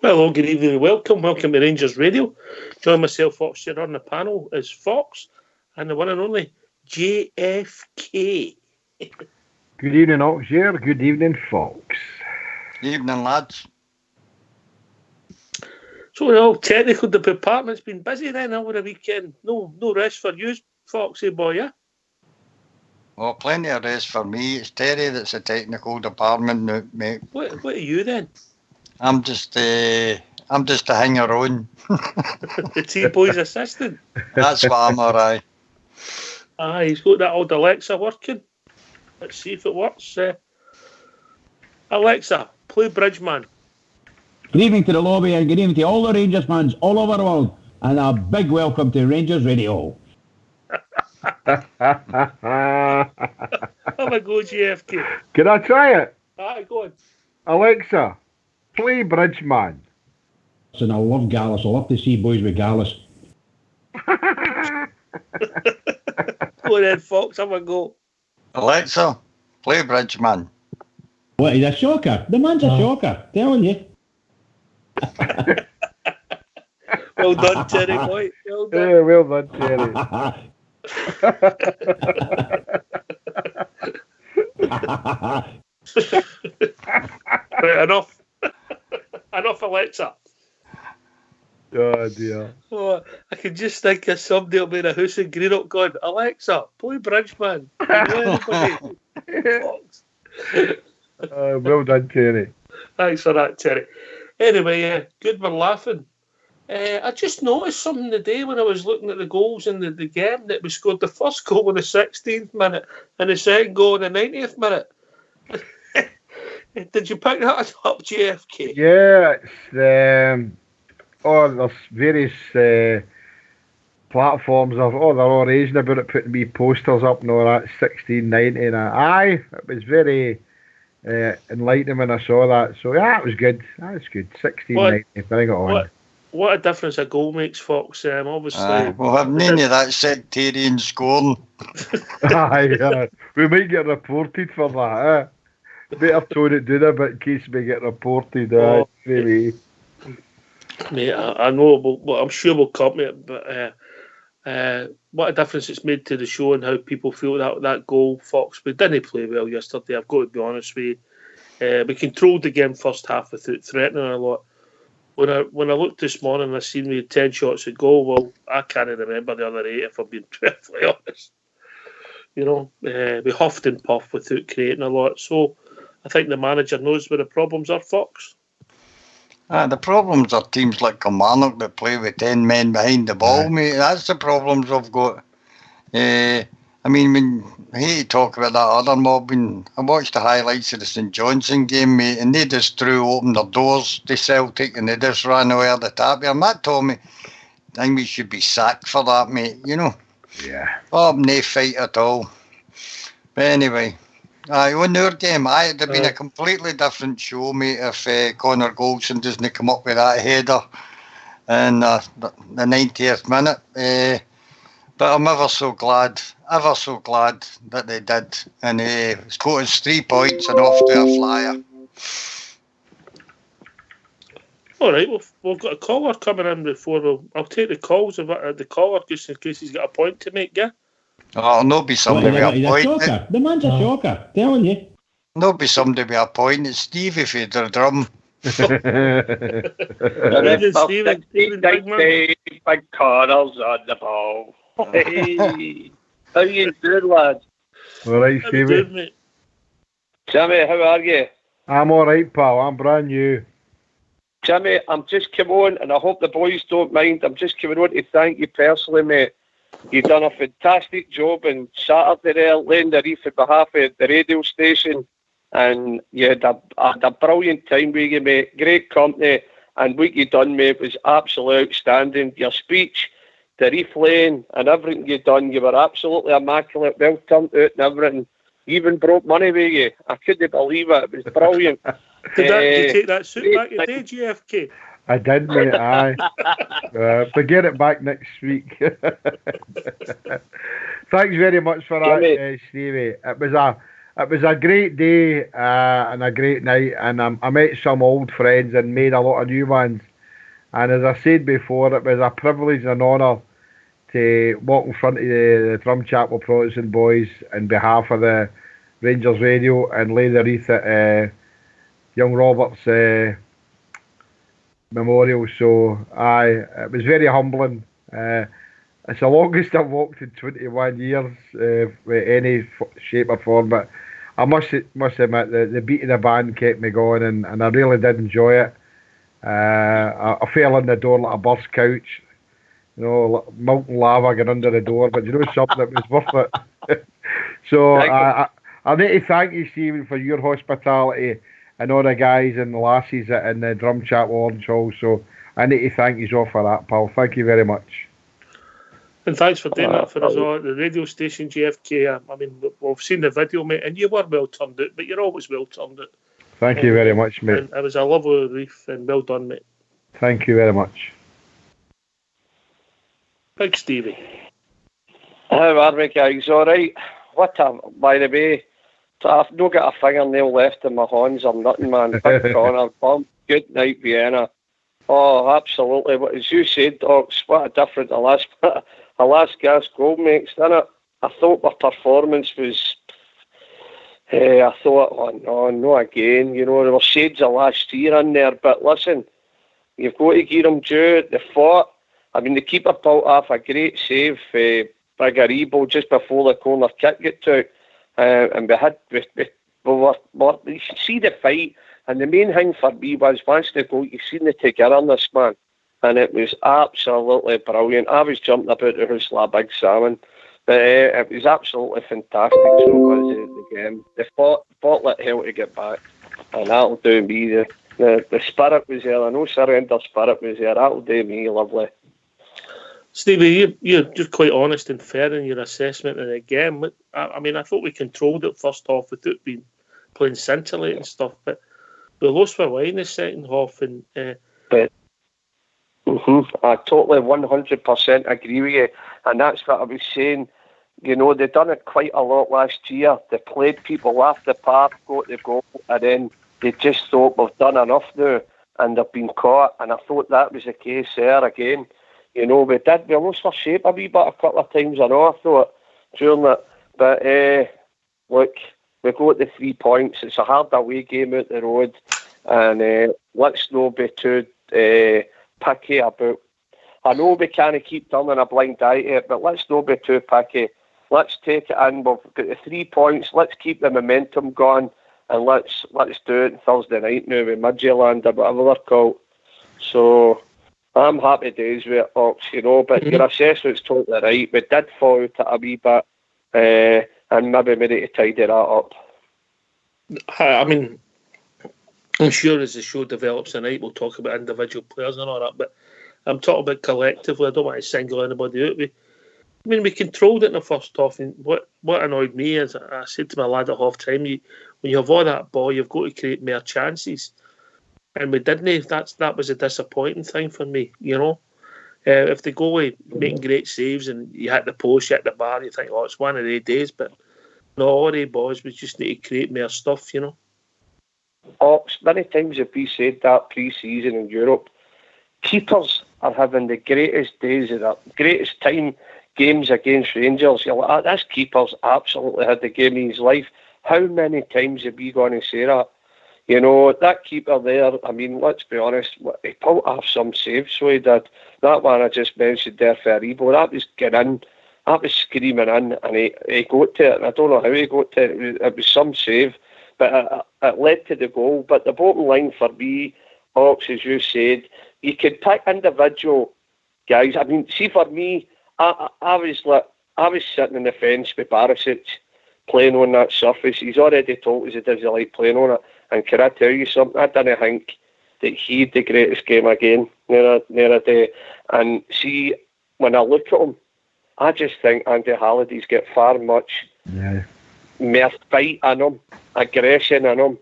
Well, good evening and welcome. Welcome to Rangers Radio. Join myself, Fox, here on the panel is Fox and the one and only JFK. Good evening, Ox here. Good evening, Fox. Evening, lads. So, the old technical department's been busy then over the weekend. No rest for you, Foxy boy, yeah? Well, plenty of rest for me. It's Terry that's the technical department now, mate. What are you then? I'm just a hanger-on. The T-boy's assistant? That's what I'm, alright. He's got that old Alexa working. Let's see if it works. Alexa, play Bridgeman. Good evening to the lobby and good evening to all the Rangers fans all over the world. And a big welcome to Rangers Radio. Have a go, GFK. Can I try it? Go on. Alexa, play Bridgeman. And I love Gallus. I love to see boys with Gallus. Go ahead, Fox. Have a go. Alexa, play Bridgeman. What, he's a shocker? The man's a shocker. Telling you. Well done, Terry boy. Well done. Yeah, well done, Terry. Right, enough. Enough, Alexa. Oh, dear. Oh, I can just think of somebody up in a house in Greenock going, Alexa, play Bridgeman. Fox. Well done, Terry. Thanks for that, Terry. Anyway, good we're laughing. I just noticed something today when I was looking at the goals in the game that we scored the first goal in the 16th minute and the second goal in the 90th minute. Did you pick that up, JFK? Yeah, it's there's various platforms of they're all raising about it, putting wee posters up and all that. 1690 and aye, it was very enlightening when I saw that. So yeah, it was good. That's good. 1690. Bring it on. What a difference a goal makes, Fox. Obviously, We'll have none of that sectarian scoring. Aye, we might get reported for that. Better tone it down a bit in case we get reported. Maybe. Mate, I know, but I'm sure we'll come to it. But what a difference it's made to the show and how people feel that goal, Fox. We didn't play well yesterday. I've got to be honest with you. We controlled the game first half without threatening a lot. When I looked this morning, I seen we had 10 shots at goal. Well, I can't remember the other 8 if I'm being perfectly honest. You know, we huffed and puffed without creating a lot. So I think the manager knows where the problems are, Fox. The problems are teams like Kilmarnock that play with 10 men behind the ball, mate. That's the problems I've got. I hate to talk about that other mob. I watched the highlights of the St Johnstone game, mate, and they just threw open their doors to Celtic and they just ran away at the tap here. Matt told me, I think we should be sacked for that, mate, you know? Yeah. Oh, no fight at all. But anyway, on our game, it'd have been a completely different show, mate, if Connor Goldson doesn't come up with that header in the 90th minute. But I'm ever so glad that they did. And it's got us 3 points and off to a flyer. All right, we've got a caller coming in before. I'll take the calls of the caller just in case he's got a point to make, yeah? Oh, no be somebody with a point. Shocker. The man's a shocker, telling you. No be somebody with a point. It's Stevie for the drum. Stephen, big corners on the ball. Hey, how you doing, lads? All right, Stevie. Jimmy, how are you? I'm all right, pal. I'm brand new. Jimmy, I'm just coming on, and I hope the boys don't mind. I'm just coming on to thank you personally, mate. You've done a fantastic job on Saturday there, laying the reef on behalf of the radio station, and you had a brilliant time with you, mate. Great company, and what you done, mate, was absolutely outstanding. Your speech, the reef laying, and everything you done, you were absolutely immaculate, well turned out and everything. You even brought money with you. I couldn't believe it. It was brilliant. Did you take that suit back today, GFK? I did, mate, aye. But get it back next week. Thanks very much for that, Stevie. It was it was a great day and a great night, and I met some old friends and made a lot of new ones. And as I said before, it was a privilege and an honour to walk in front of the Drumchapel Protestant boys on behalf of the Rangers Radio and lay the wreath at young Robert's memorial. So, it was very humbling. It's the longest I've walked in 21 years with any shape or form, but I must admit the beat of the band kept me going, and I really did enjoy it. I fell in the door like a burst couch, molten lava got under the door, but something, it was worth it. So I need to thank you, Stephen, for your hospitality and all the guys and the lassies in the Drumchapel Orange Hall. So I need to thank you all for that, pal. Thank you very much. And thanks for doing that for us all at the radio station, JFK. I mean, we've seen the video, mate, and you were well turned out, but you're always well turned out. Thank you very much, mate. And it was a lovely wreath, and well done, mate. Thank you very much. Big Stevie. How are we, guys? All right? By the way, I've not got a fingernail left in my hands or nothing, man. Big corner, bump. Good night, Vienna. Oh, absolutely. But as you said, Ox, what a difference a last gas goal makes, isn't it? I thought my performance was... I thought, oh no, again. There were shades of last year in there. But listen, you've got to give them due. They fought. I mean, the keeper pulled off a great save, Brigaribo, just before the corner kick got took. And we were, you see the fight. And the main thing for me was, once they go, you've seen the togetherness, man. And it was absolutely brilliant. I was jumping about the house like a big salmon. But it was absolutely fantastic. So was the game. They fought like hell to get back. And that'll do me. The spirit was there. I know surrender spirit was there. That'll do me lovely. Stevie, you're quite honest and fair in your assessment of the game. I mean, I thought we controlled it first half without being playing scintillating stuff, but we lost for away in the second half. And I totally 100% agree with you. And that's what I was saying. They've done it quite a lot last year. They played people off the park, got the goal, and then they just thought, we've done enough now, and they've been caught. And I thought that was the case there again. We lost our shape a wee bit a couple of times, I thought, during it. But, look, we got the 3 points. It's a hard away game out the road. And let's not be too picky about... I know we can't keep turning a blind eye to it, but let's not be too picky. Let's take it in. We've got the 3 points. Let's keep the momentum going. And let's do it Thursday night now with Midfield or whatever they're called. So... I'm happy days with it, Ox, but your assessment's totally right. We did fall out a wee bit, and maybe we need to tidy that up. I mean, I'm sure as the show develops tonight, we'll talk about individual players and all that, but I'm talking about collectively. I don't want to single anybody out. We controlled it in the first half, and what annoyed me is, I said to my lad at half time, when you have all that ball, you've got to create more chances. And we didn't. That was a disappointing thing for me, If they go away making great saves and you hit the post, you hit the bar, you think, it's one of the days. But no, all the boys, we just need to create more stuff, Ox, many times have we said that pre-season in Europe, keepers are having the greatest days of their greatest time games against Rangers. You're like, this keeper's absolutely had the game of his life. How many times have we gone to say that? That keeper there, I mean, let's be honest, he pulled off some saves, so he did. That one I just mentioned there, Ferribo, that was getting in, that was screaming in, and he got to it, and I don't know how he got to it. It was some save, but it led to the goal. But the bottom line for me, Ox, as you said, you could pick individual guys. I mean, see, for me, I was sitting on the fence with Barisic, playing on that surface. He's already told us he doesn't like playing on it. And can I tell you something? I didn't think that he had the greatest game again near a day. And see, when I look at him, I just think Andy Halliday's got far much more fight in him, aggression in him.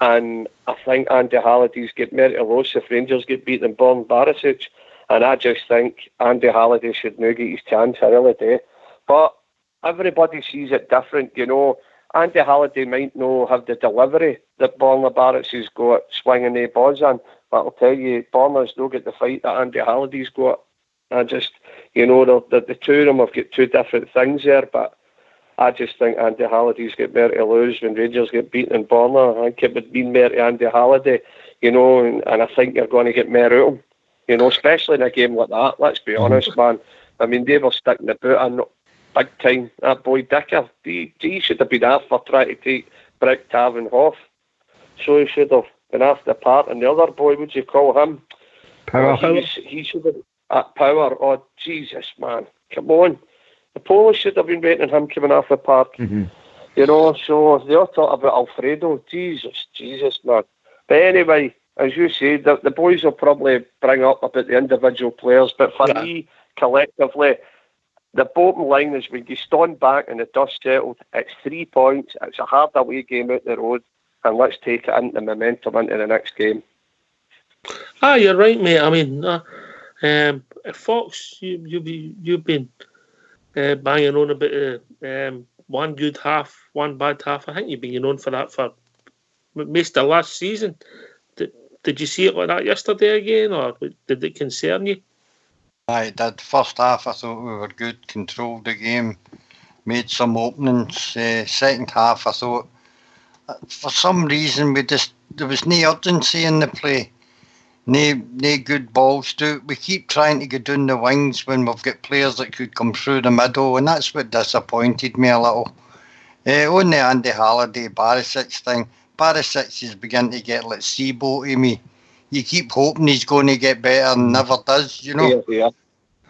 And I think Andy Halliday's got more to lose if Rangers get beat than Born Barisic. And I just think Andy Halliday should now get his chance, I really do. But everybody sees it different, Andy Halliday might not have the delivery that Borna Barrett's has got swinging the balls in, but I'll tell you, Borna's not got the fight that Andy Halliday's got. I just, the two of them have got two different things there, but I just think Andy Halliday's got more to lose when Rangers get beaten in Borna. I think it would mean more to Andy Halliday, and I think you're going to get more out of him, especially in a game like that. Let's be honest, man. I mean, they were sticking the boot in big time. That boy Dicker, he should have been after trying to take Brick Tavern off. So he should have been after part. And the other boy, would you call him? Power. He should have at Power. Oh, Jesus, man. Come on. The Polish should have been waiting him coming off the park. Mm-hmm. So they all talk about Alfredo. Jesus, man. But anyway, as you said, the boys will probably bring up about the individual players. But for me, collectively, the bottom line is when you stand back and the dust settled, it's 3 points. It's a hard away game out the road. And let's take it into momentum into the next game. You're right, mate. I mean, Fox, you've been banging on about one good half, one bad half. I think you've been on for that for most of last season. Did you see it like that yesterday again, or did it concern you? I did. First half, I thought we were good, controlled the game, made some openings. Second half, I thought, for some reason, there was no urgency in the play. No good balls to it. We keep trying to go down the wings when we've got players that could come through the middle, and that's what disappointed me a little. On the Andy Halliday, Barisic thing, Barisic is beginning to get like Seabolt to me. You keep hoping he's going to get better and never does, Yeah,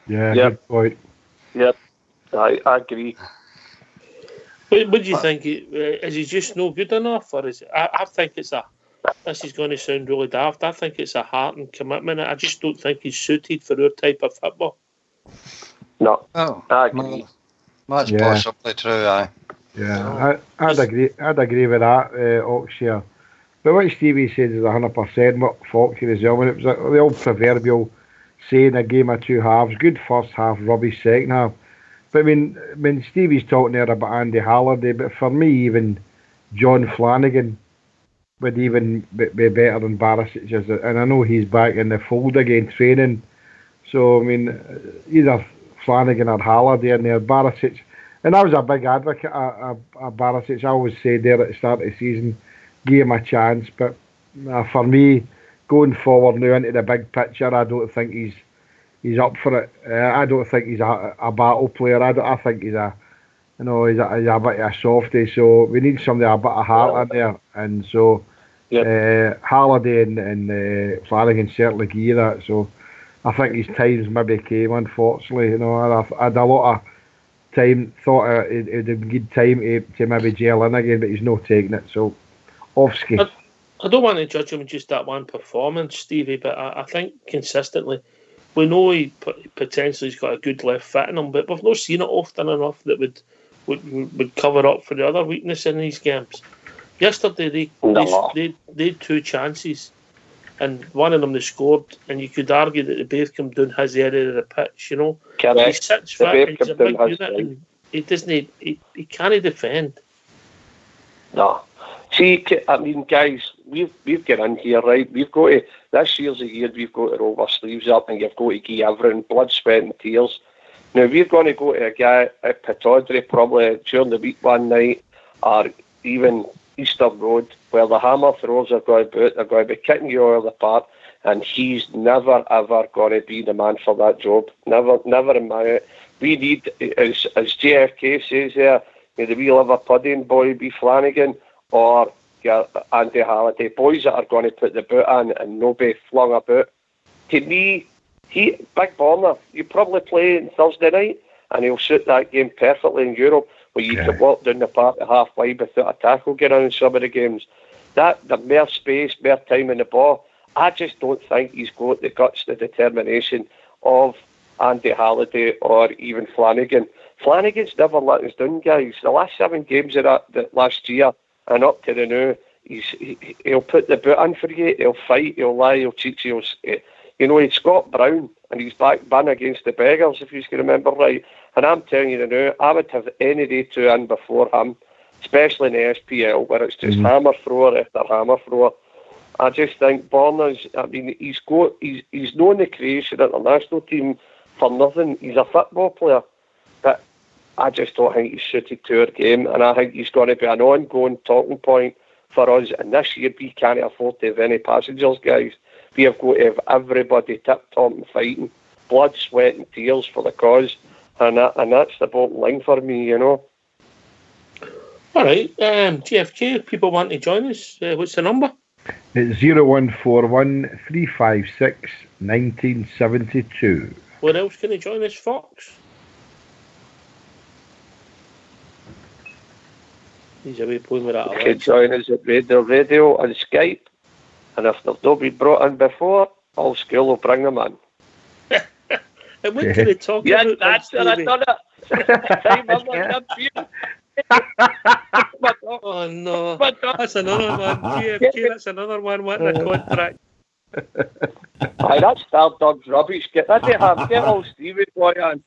good point. Yep, I agree. What do you think? Is he just no good enough, or is it? I think it's this is going to sound really daft. I think it's a heart and commitment. I just don't think he's suited for our type of football. No, I That's agree. possibly true, aye. Yeah, I'd agree with that, Oxshire. But what Stevie said is 100% what Fox said as well. When it was the old proverbial saying, a game of two halves, good first half, rubbish second half. But I mean, when Stevie's talking there about Andy Halliday, but for me, even John Flanagan would even be better than Barisic. And I know he's back in the fold again, training. So, I mean, either Flanagan or Halliday in there, Barisic. And I was a big advocate of Barisic. I always said there at the start of the season, give him a chance. But for me, going forward now into the big picture, I don't think he's up for it. I don't think he's a battle player. I think he's a bit of a softie. So we need somebody a bit of heart in there. And so Halliday and Flanagan certainly give that. So I think his times maybe came, unfortunately. I had a lot of time, thought it'd have been good time to maybe gel in again, but he's not taking it. So Offski. I don't want to judge him just that one performance, Stevie, but I think consistently we know he potentially has got a good left foot in him, but we've not seen it often enough that would cover up for the other weakness in these games. Yesterday they had two chances, and one of them they scored, and you could argue that they both come down his area of the pitch. Correct. He sits fit, and he's a big unit, and he doesn't. He can't defend. No. See, I mean, guys, we've got in here, right? We've got to, this year's a year we've got to roll our sleeves up, and you've got to give everything, blood, sweat and tears. Now, we're going to go to a guy at Pittodrie probably during the week one night, or even Easter Road, where the hammer throwers are going about, they're going to be kicking you out of the park, and he's never, ever going to be the man for that job. Never in my... We need, as JFK says there, the wee liver pudding boy be Flanagan, or Andy Halliday, boys that are going to put the boot in and no be flung about. To me, Big Borna, you probably play on Thursday night and he'll suit that game perfectly in Europe, where you can walk down the park at halfway without a tackle getting on some of the games. The more space, more time in the ball. I just don't think he's got the guts, the determination of Andy Halliday or even Flanagan. Flanagan's never let us down, guys. The last 7 games of that last year and up to the now, he'll put the boot in for you, he'll fight, he'll lie, he'll cheat you. He's Scott Brown, and he's back ban against the Beggars, if you can remember right. And I'm telling you now, I would have any day 2 in before him. especially in the SPL, where it's just hammer thrower after hammer thrower. I just think Borna's, I mean, he's known the Croatian international team for nothing. He's a football player, but I just don't think he's suited to our game, and I think he's going to be an ongoing talking point for us. And this year, we can't afford to have any passengers, guys. We have got to have everybody tip-top and fighting, blood, sweat and tears for the cause, and that's the bottom line for me, you know. All right, GFK, if people want to join us, what's the number? It's 0141 356 1972. What else can you join us, Fox? He's away playing with that. You can join us at Radio and Skype, and if they've not been brought in before, all school will bring them in. And what can they talk about? Yeah, that's what I done it. Time I'm on Midfield. Oh no, that's another one. GFK, that's another one wanting a contract. Aye, that's Stardog's rubbish. Get all Stevie boy on.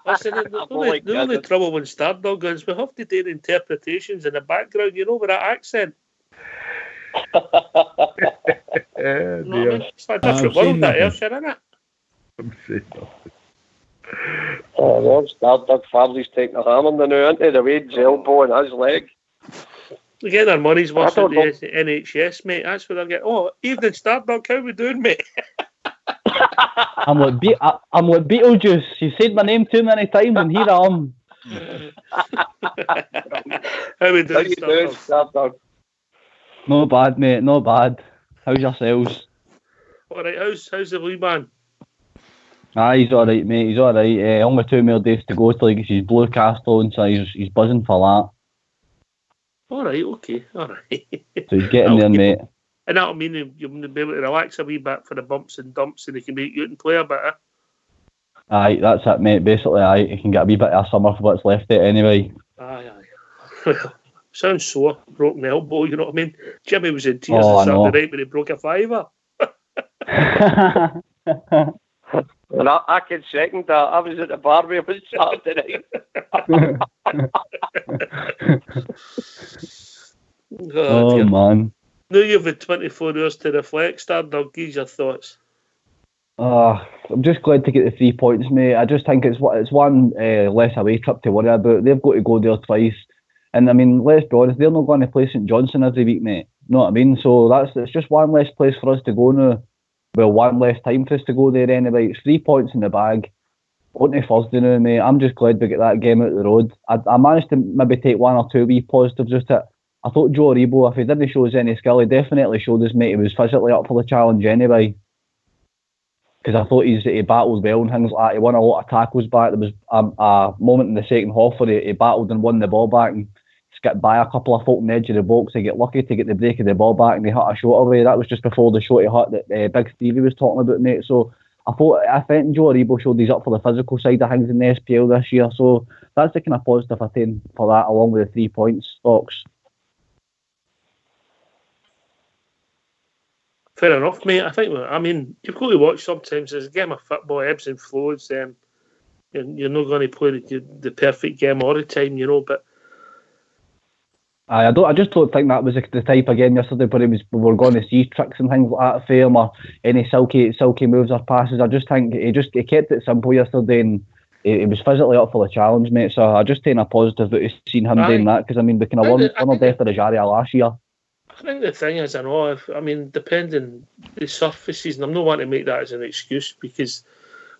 Listen, the only trouble when Stardog is we have to do the interpretations in the background, you know, with that accent. You know what I mean? It's like a different world, that Ayrshire, isn't it? I'm saying nothing. Oh, no, Stardog family's taking a hammer now into the Wade's elbow and his leg. They're getting their money's worth at the NHS, mate. That's what they're getting. Oh, evening, Stardog, how we doing, mate? I'm like Beetlejuice. You said my name too many times, and here I am. How we doing, Stardog? No bad, mate. No bad. How's yourselves? All right. How's the wee man? He's all right, mate. He's all right. Only 2 more days to go till he gets his blue cast on, so he's buzzing for that. All right. Okay. All right. So he's getting there, mate. And that'll mean you'll be able to relax a wee bit for the bumps and dumps, and he can make you and play a bit. Aye, that's it, mate. Basically, he can get a wee bit of summer for what's left of it anyway. Aye. Well, sounds sore, broken elbow. You know what I mean? Jimmy was in tears on Saturday night when he broke a fiver. And I can second that. I was at the bar with him Saturday night. Oh man. Now you've had 24 hours to reflect, Stardog. Give your thoughts. I'm just glad to get the 3 points, mate. I just think it's one less away trip to worry about. They've got to go there twice. And I mean, let's be honest, they're not going to play St Johnstone every week, mate. You know what I mean? So it's just one less place for us to go now. Well, one less time for us to go there anyway. It's 3 points in the bag. On to Thursday now, mate. I'm just glad we get that game out of the road. I managed to maybe take 1 or 2 wee positives just it. I thought Joe Aribo, if he didn't show us any skill, he definitely showed us, mate, he was physically up for the challenge anyway. Because I thought he battled well and things like that. He won a lot of tackles back. There was a moment in the second half where he battled and won the ball back and skipped by a couple of folk on the edge of the box. He got lucky to get the break of the ball back and he hit a shot away. That was just before the shot he hit that Big Stevie was talking about, mate. So I think Joe Aribo showed he's up for the physical side of things in the SPL this year. So that's the kind of positive I take for that, along with the 3 points, Fox. Fair enough, mate. I mean, you've got to watch sometimes. There's a game of football, ebbs and flows. You're not going to play the perfect game all the time, you know. But I just don't think that was the type of game yesterday where we were going to see tricks and things like that for him or any silky moves or passes. I just think he kept it simple yesterday and he was physically up for the challenge, mate. So I just take a positive that we've seen him doing that because I mean we can have won after the Jaria last year. I think the thing is, depending the surfaces, and I'm not wanting to make that as an excuse because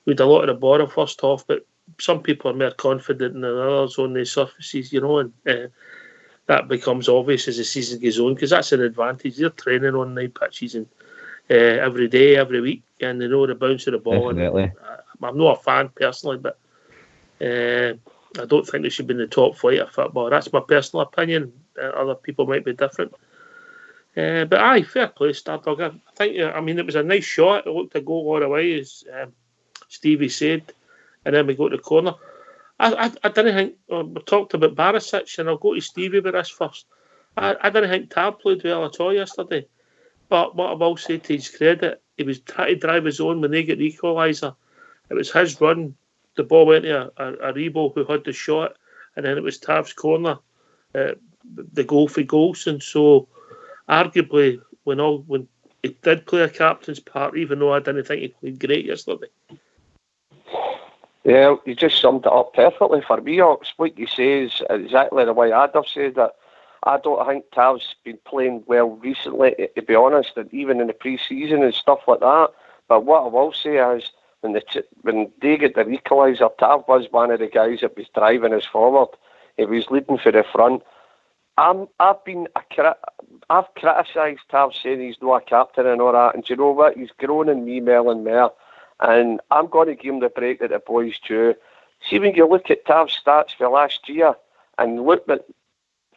we had a lot of the ball in first half, but some people are more confident than others on the surfaces, you know, and that becomes obvious as the season goes on because that's an advantage. They're training on 9 pitches and every day, every week, and they know the bounce of the ball. Definitely. And, I'm not a fan personally, but I don't think they should be in the top flight of football. That's my personal opinion. Other people might be different. But aye, fair play, Stardog. I think, it was a nice shot. It looked a goal all the way, as Stevie said. And then we go to the corner. I didn't think, we talked about Barisic, and I'll go to Stevie with this first. I didn't think Tab played well at all yesterday. But what I will say to his credit, he was trying to drive his own when they get the equaliser. It was his run. The ball went to a Rebo who had the shot, and then it was Tab's corner. the goal for Golson. So arguably, when he did play a captain's part, even though I didn't think he played great yesterday. Yeah, you just summed it up perfectly for me, Ox. What you say is exactly the way I'd have said it. I don't think Tav's been playing well recently, to be honest, and even in the pre-season and stuff like that. But what I will say is, when they get the equaliser, Tav was one of the guys that was driving us forward. He was leading for the front. I've criticised Tav saying he's not a captain and all that, and do you know what? He's grown in me more and more, and I'm going to give him the break that the boys do. See, when you look at Tav's stats for last year, and look at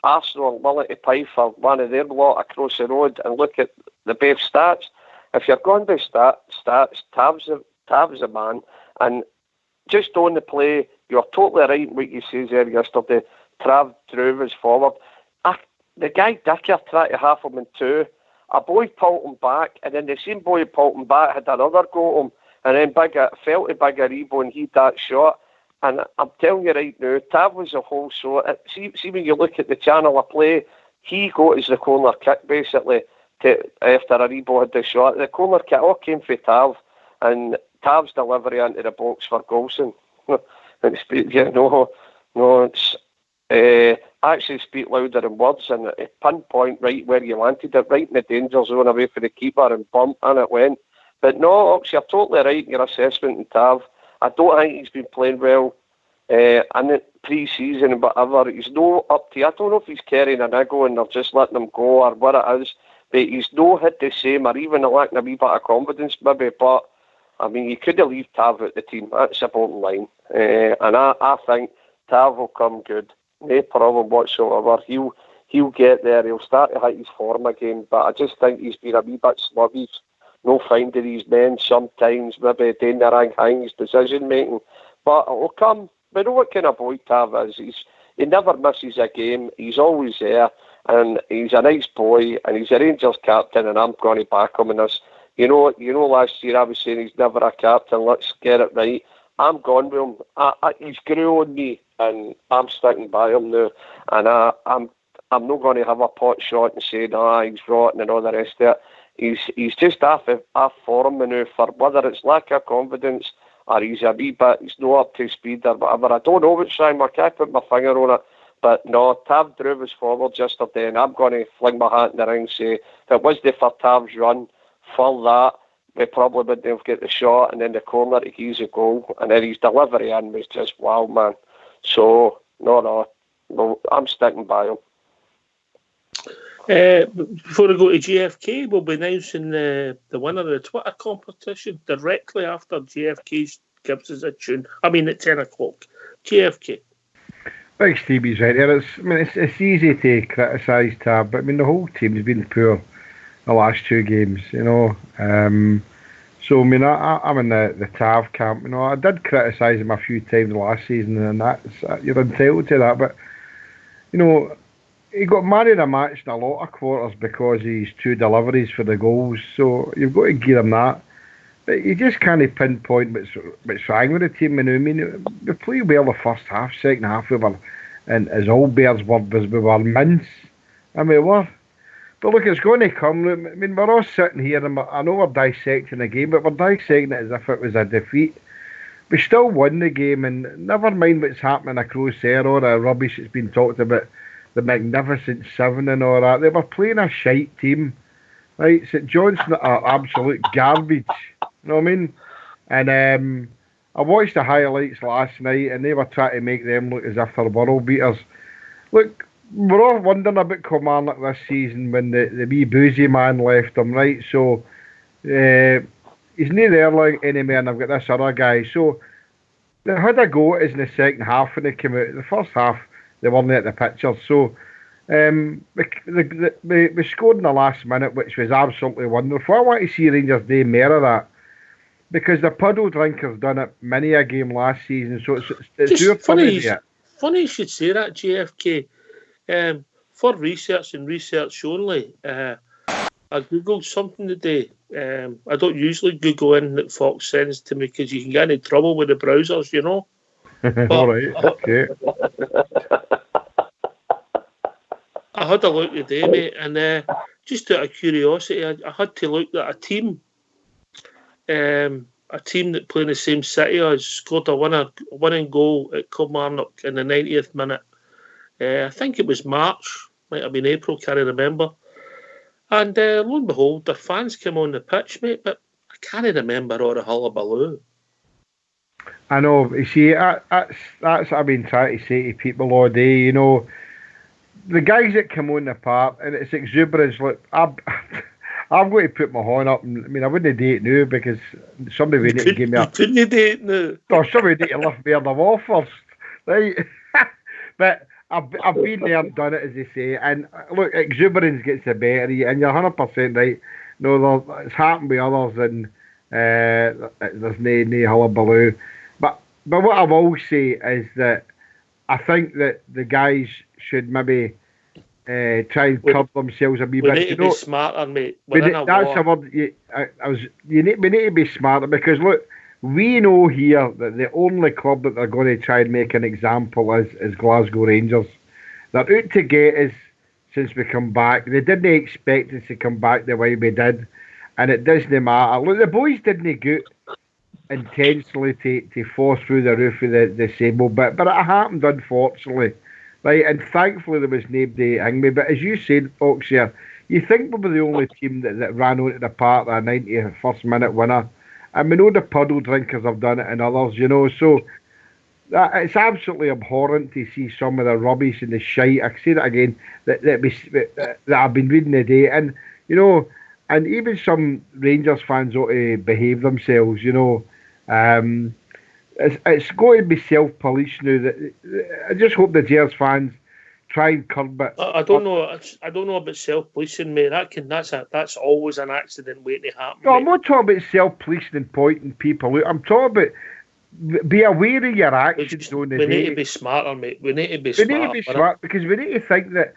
Arsenal are willing to pay for one of their lot across the road, and look at the best stats. If you're going by stats, Tav's a man. And just on the play, you're totally right in what you said there yesterday. Trav drove us forward. The guy Dicker tried to half him in two. A boy pulled him back, and then the same boy who pulled him back had another go at him, and then felt a bigger Rebo and he'd that shot. And I'm telling you right now, Tav was a whole sort. See when you look at the channel of play, he got us the corner kick basically after a Rebo had the shot. The corner kick all came for Tav, and Tav's delivery into the box for Golson. Actually speak louder than words, and it pinpoint right where you wanted it, right in the danger zone away for the keeper, and bump, and it went. But no, Ox, you're totally right in your assessment in Tav. I don't think he's been playing well in the pre-season and whatever. He's no up to, I don't know if he's carrying an ego and they're just letting him go or what it is, but he's no hit the same, or even lacking a wee bit of confidence maybe. But I mean, you could have left Tav at the team. That's the bottom line. And I think Tav will come good. No problem whatsoever. He'll get there. He'll start to hit his form again. But I just think he's been a wee bit sluggish. No finding his men sometimes, maybe doing the wrong things, decision making. But it'll come. We know what kind of boy Tav is. He never misses a game. He's always there, and he's a nice boy, and he's a Rangers captain, and I'm going to back him in this. You know, last year I was saying he's never a captain. Let's get it right. I'm gone with him. He's grew on me, and I'm sticking by him now. And I'm not going to have a pot shot and say, he's rotten and all the rest of it. He's just off form now, for whether it's lack of confidence or he's a wee bit, he's not up to speed or whatever. I don't know which time. I can't put my finger on it. But no, Tav drove us forward yesterday, and I'm going to fling my hat in the ring and say, if it wasn't for Tav's run, for that, we probably wouldn't have got the shot, and then the corner to use a goal, and then his delivery in was just wow, man. So, no, I'm sticking by him. Before we go to JFK, we'll be announcing the winner of the Twitter competition directly after JFK gives us a tune. I mean, at 10 o'clock. JFK. Big Stevie's right there. It's easy to criticise Tav, but I mean, the whole team's been poor the last two games, you know. So, I mean, I'm in the Tav camp. You know, I did criticise him a few times last season, and that's you're entitled to that. But, you know, he got married a match in a lot of quarters because he's two deliveries for the goals. So you've got to give him that. But you just can't pinpoint what's wrong with the team. And I mean, we played well the first half, second half, we were, and as all Bears word was, we were mince. I mean, we were. But look, it's going to come. I mean, we're all sitting here, and I know we're dissecting the game, but we're dissecting it as if it was a defeat. We still won the game, and never mind what's happening across there, or the rubbish that's been talked about, the Magnificent Seven and all that. They were playing a shite team, right? St Johnstone are absolute garbage, you know what I mean? And I watched the highlights last night, and they were trying to make them look as if they're world beaters. Look, we're all wondering about Kilmarnock this season when the wee boozy man left them, right? So he's not there like anymore, and I've got this other guy. So they had a go at us in the second half when they came out. The first half, they weren't at the picture. So we scored in the last minute, which was absolutely wonderful. I want to see Rangers do more of that, because the puddle drinkers done it many a game last season. So it's your funny. Funny you should say that, JFK. For research and research only, I googled something today. I don't usually Google in that Fox sends to me because you can get in trouble with the browsers, you know. All right, okay. I had a look today, mate, and just out of curiosity, I had to look at a team that play in the same city as scored a winning goal at Kilmarnock in the 90th minute. I think it was March, might have been April, can't remember. And lo and behold, the fans came on the pitch, mate, but I can't remember all the hullabaloo. I know. You see, that's what I've been trying to say to people all day. You know, the guys that come on the park and it's exuberance. Look, I'm going to put my horn up. And, I mean, I wouldn't do it now because somebody would need to give me a. You couldn't do it now. Or somebody would need to lift me on the wall first, right? But I've been there and done it, as they say. And look, exuberance gets the better of you, and you're 100% right. No, it's happened with others, and there's no hullabaloo. But what I will say is that I think that the guys should maybe try and curb themselves a wee bit. We need to be smarter, mate. That's a word. We need to be smarter because look, we know here that the only club that they're going to try and make an example is Glasgow Rangers. They're out to get us since we come back. They didn't expect us to come back the way we did, and it doesn't matter. Look, the boys didn't go intentionally to force through the roof of the Sable bit, but it happened unfortunately. Right, and thankfully there was nobody angry. But as you said, folks, here, you think we were the only team that ran onto the park that 91st minute winner. And we know the puddle drinkers have done it and others, you know. So it's absolutely abhorrent to see some of the rubbish and the shite. I say that again, that I've been reading today. And, you know, and even some Rangers fans ought to behave themselves, you know. It's going to be self-police now. I just hope the Jers fans try and curb it. I don't know about self-policing, mate. That's always an accident waiting to happen. No, mate. I'm not talking about self-policing and pointing people out. I'm talking about be aware of your actions on the day. We need to be smarter, mate. We need to be smart because we need to think that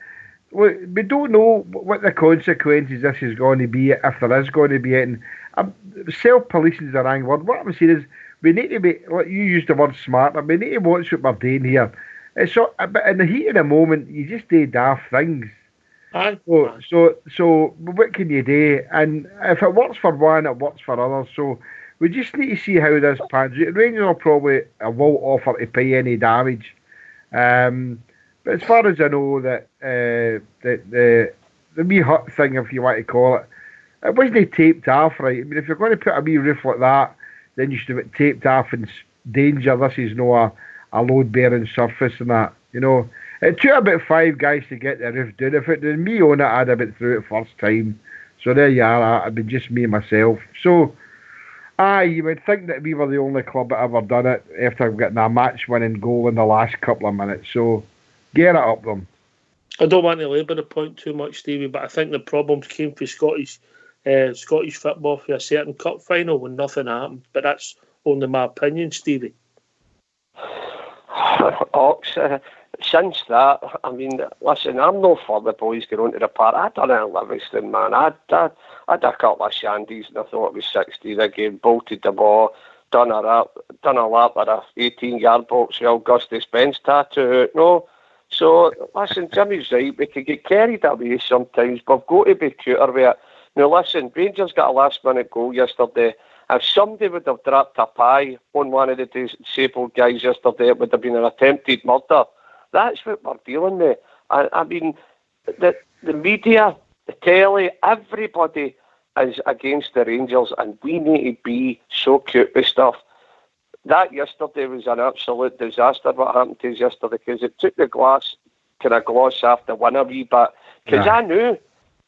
look, we don't know what the consequences this is going to be if there is going to be it. And self-policing is the wrong word. What I'm saying is we need to be, like you used the word smarter, we need to watch what we're doing here. But in the heat of the moment, you just do daft things. Aye. So what can you do? And if it works for one, it works for others. So we just need to see how this pans out. Rangers will probably won't offer to pay any damage. But as far as I know, that the wee hut thing, if you want to call it, it wasn't taped off right. I mean, if you're going to put a wee roof like that, then you should have it taped off in danger. This is no a load-bearing surface and that, you know. It took about 5 guys to get the roof down. If it was me on it, I'd have been through it first time. So there you are, it'd been just me and myself. So, you would think that we were the only club that ever done it after getting a match-winning goal in the last couple of minutes. So, get it up them. I don't want to labour the point too much, Stevie, but I think the problems came for Scottish football for a certain cup final when nothing happened. But that's only my opinion, Stevie. Ox, since that, I mean, listen, I'm no for the boys going onto the park. I done it in Livingston, man. I had a couple of shandies and I thought it was 16 again, bolted the ball, done a lap at a 18-yard box with Augustus Ben's tattoo. No. So, listen, Jimmy's right. We could get carried away sometimes, but we've got to be cuter with it. Now, listen, Rangers got a last-minute goal yesterday. If somebody would have dropped a pie on one of the disabled guys yesterday, it would have been an attempted murder. That's what we're dealing with. I mean, the media, the telly, everybody is against the Rangers, and we need to be so cute with stuff. That yesterday was an absolute disaster, what happened to us yesterday, because it took the gloss off the win a wee bit. Because I knew,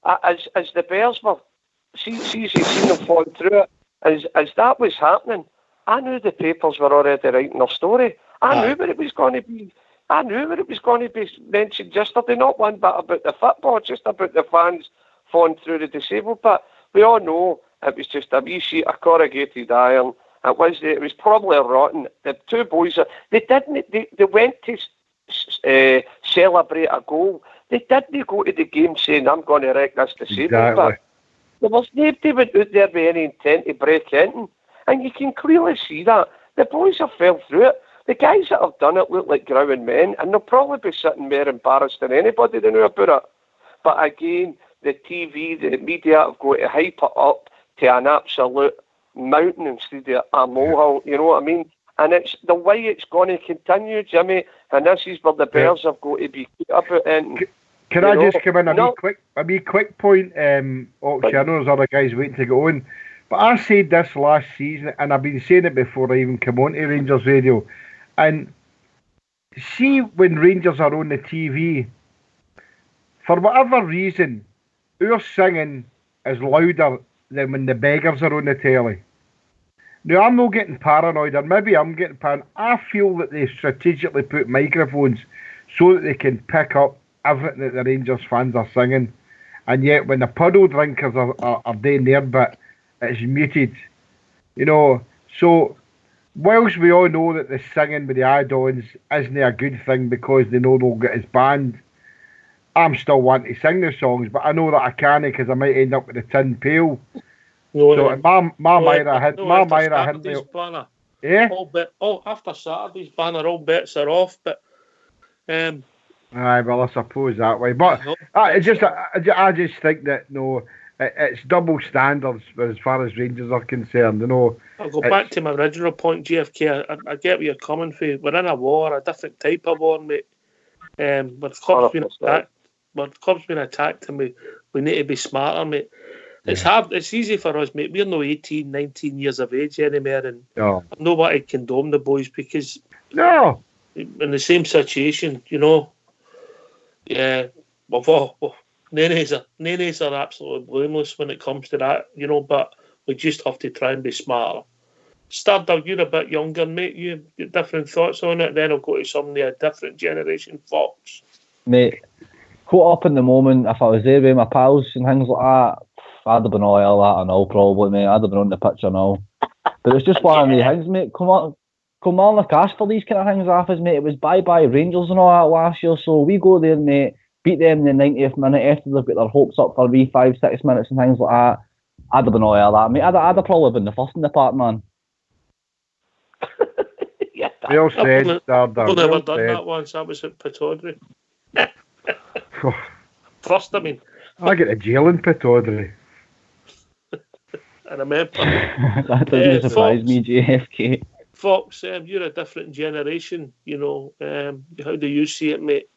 as the Bears were, seen them falling through it, as that was happening, I knew the papers were already writing their story. I knew what it was going to be. I knew what it was going to be mentioned yesterday, not one bit about the football, just about the fans falling through the disabled. But we all know it was just a wee sheet of corrugated iron. It was probably rotten. The two boys, they went to celebrate a goal. They didn't go to the game saying, I'm going to wreck this disabled. Exactly. There was nobody went out there with any intent to break in. And you can clearly see that. The boys have fell through it. The guys that have done it look like growing men, and they'll probably be sitting more embarrassed than anybody they know about it. But again, the TV, the media have got to hype it up to an absolute mountain instead of a molehill, you know what I mean? And it's the way it's going to continue, Jimmy, and this is where the Bears have got to be about it. Can I just come in a wee quick point, Oxy? I know there's other guys waiting to go on, but I said this last season, and I've been saying it before I even come on to Rangers radio, and see when Rangers are on the TV, for whatever reason, our singing is louder than when the beggars are on the telly. Now, I'm not getting paranoid, or maybe I'm getting paranoid. I feel that they strategically put microphones so that they can pick up everything that the Rangers fans are singing. And yet, when the puddle drinkers are doing their bit, it's muted. You know, so whilst we all know that the singing with the add-ons isn't a good thing because they know they'll get us banned, I'm still wanting to sing the songs, but I know that I can't because I might end up with a tin pail. No, so Myra hit me. Banner. Yeah. After Saturday's banner, all bets are off. But aye, well, I suppose that way. But I just think that it's double standards as far as Rangers are concerned. You know, I'll go back to my original point, GFK. I get where you're coming from. We're in a war, a different type of war, mate. With clubs being attacked, and we need to be smarter, mate. It's hard. It's easy for us, mate. We're no 18, 19 years of age anymore, and nobody condone the boys because in the same situation, you know. Yeah, Nenes are absolutely blameless when it comes to that, you know. But we just have to try and be smarter. Stardom, you're a bit younger, mate. You get different thoughts on it. Then I'll go to some of the different generation Fox. Mate, caught up in the moment. If I was there with my pals and things like that, I'd have been all that and all, probably, mate. I'd have been on the pitch and all. But it's just one of the things, mate. Come on, the cash for these kind of things off us, mate. It was bye-bye Rangers and all that last year. So we go there, mate, beat them in the 90th minute after they've got their hopes up for 5-6 minutes and things like that. I'd have been all that, mate. I'd have probably been the first in the park, man. Well said, Stardom. I've never done that once. I was at Pittodrie. First, I mean. I get a jail in Pittodrie. And I remember. That doesn't surprise me, JFK. Fox, you're a different generation, you know. How do you see it, mate?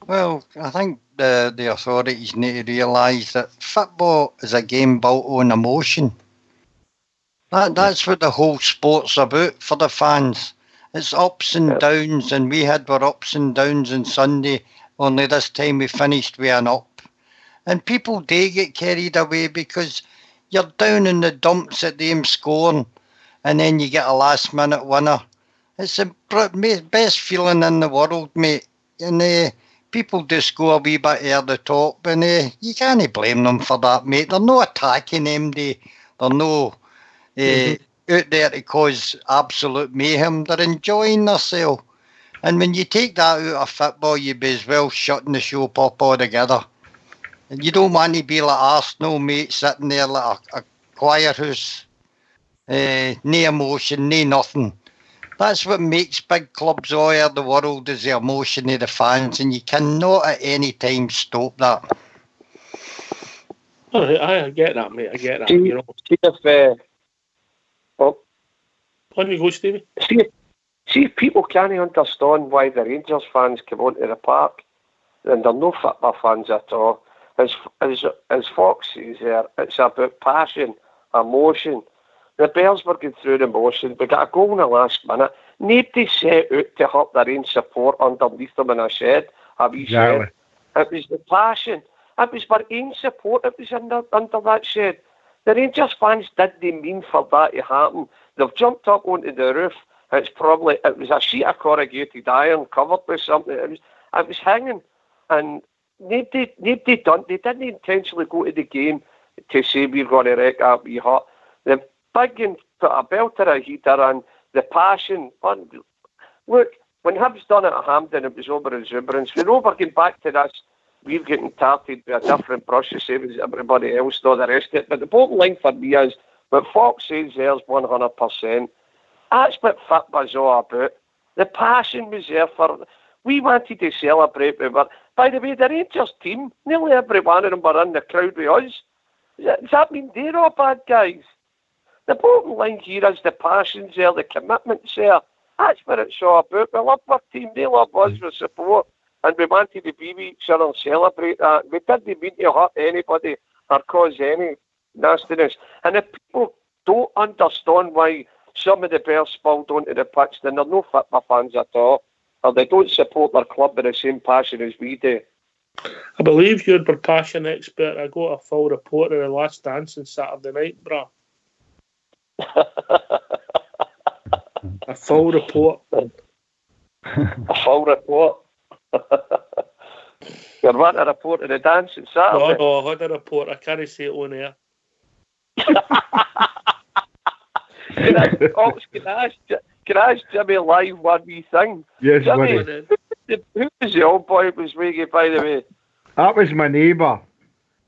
Well, I think the authorities need to realise that football is a game built on emotion. That's what the whole sport's about for the fans. It's ups and downs, and we had our ups and downs on Sunday, only this time we finished with an up. And people do get carried away because you're down in the dumps at them scoring, and then you get a last minute winner. It's the best feeling in the world, mate. And people just go a wee bit over the top, and you can't blame them for that, mate. They're not attacking MD. They're no out there to cause absolute mayhem. They're enjoying themselves. And when you take that out of football, you'd be as well shutting the show up altogether. And you don't want to be like Arsenal, mate, sitting there like a choir who's no emotion, no nothing. That's what makes big clubs all over the world, is the emotion of the fans, and you cannot at any time stop that. I get that, mate. I get that. You know. When we go, Stevie. See if people can't understand why the Rangers fans come onto the park, and they're no football fans at all. As Fox says there, it's about passion, emotion. The Bears were going through the motion. We got a goal in the last minute. Nobody set out to hurt their own support underneath them in a shed. Shed. It was the passion. It was their own support. It was under that shed. The Rangers fans didn't mean for that to happen. They've jumped up onto the roof. It was a sheet of corrugated iron covered with something. It was hanging, and nobody done. They didn't intentionally go to the game to say we're going to wreck that wee hut. The big and put a belter of heater and the passion. Look, when Hibs done it at Hampden, it was over exuberance. We're over getting back to this. We're getting tarted with a different brush, the same as everybody else, all the rest of it. But the bottom line for me is, what Fox says there's 100%. That's what football's all about. The passion was there for. We wanted to celebrate. By the way, the Rangers team, nearly every one of them were in the crowd with us. Does that mean they're all bad guys? The bottom line here is the passion's there, the commitment's there. That's what it's all about. We love our team, they love us with support, and we wanted to be with each other and celebrate that. We didn't mean to hurt anybody or cause any nastiness. And if people don't understand why some of the bears spilled onto the pitch, then they're no football fans at all, or they don't support their club with the same passion as we do. I believe you're the passion expert. I got a full report of the last dance on Saturday night, bruh. A full report. A full report. You're wanting a report of the dance on Saturday? No, I had a report. I can't say it on air. Can I ask Jimmy live one wee thing? Yes, Jimmy, buddy. who was the old boy who was with you, by the way? That was my neighbour.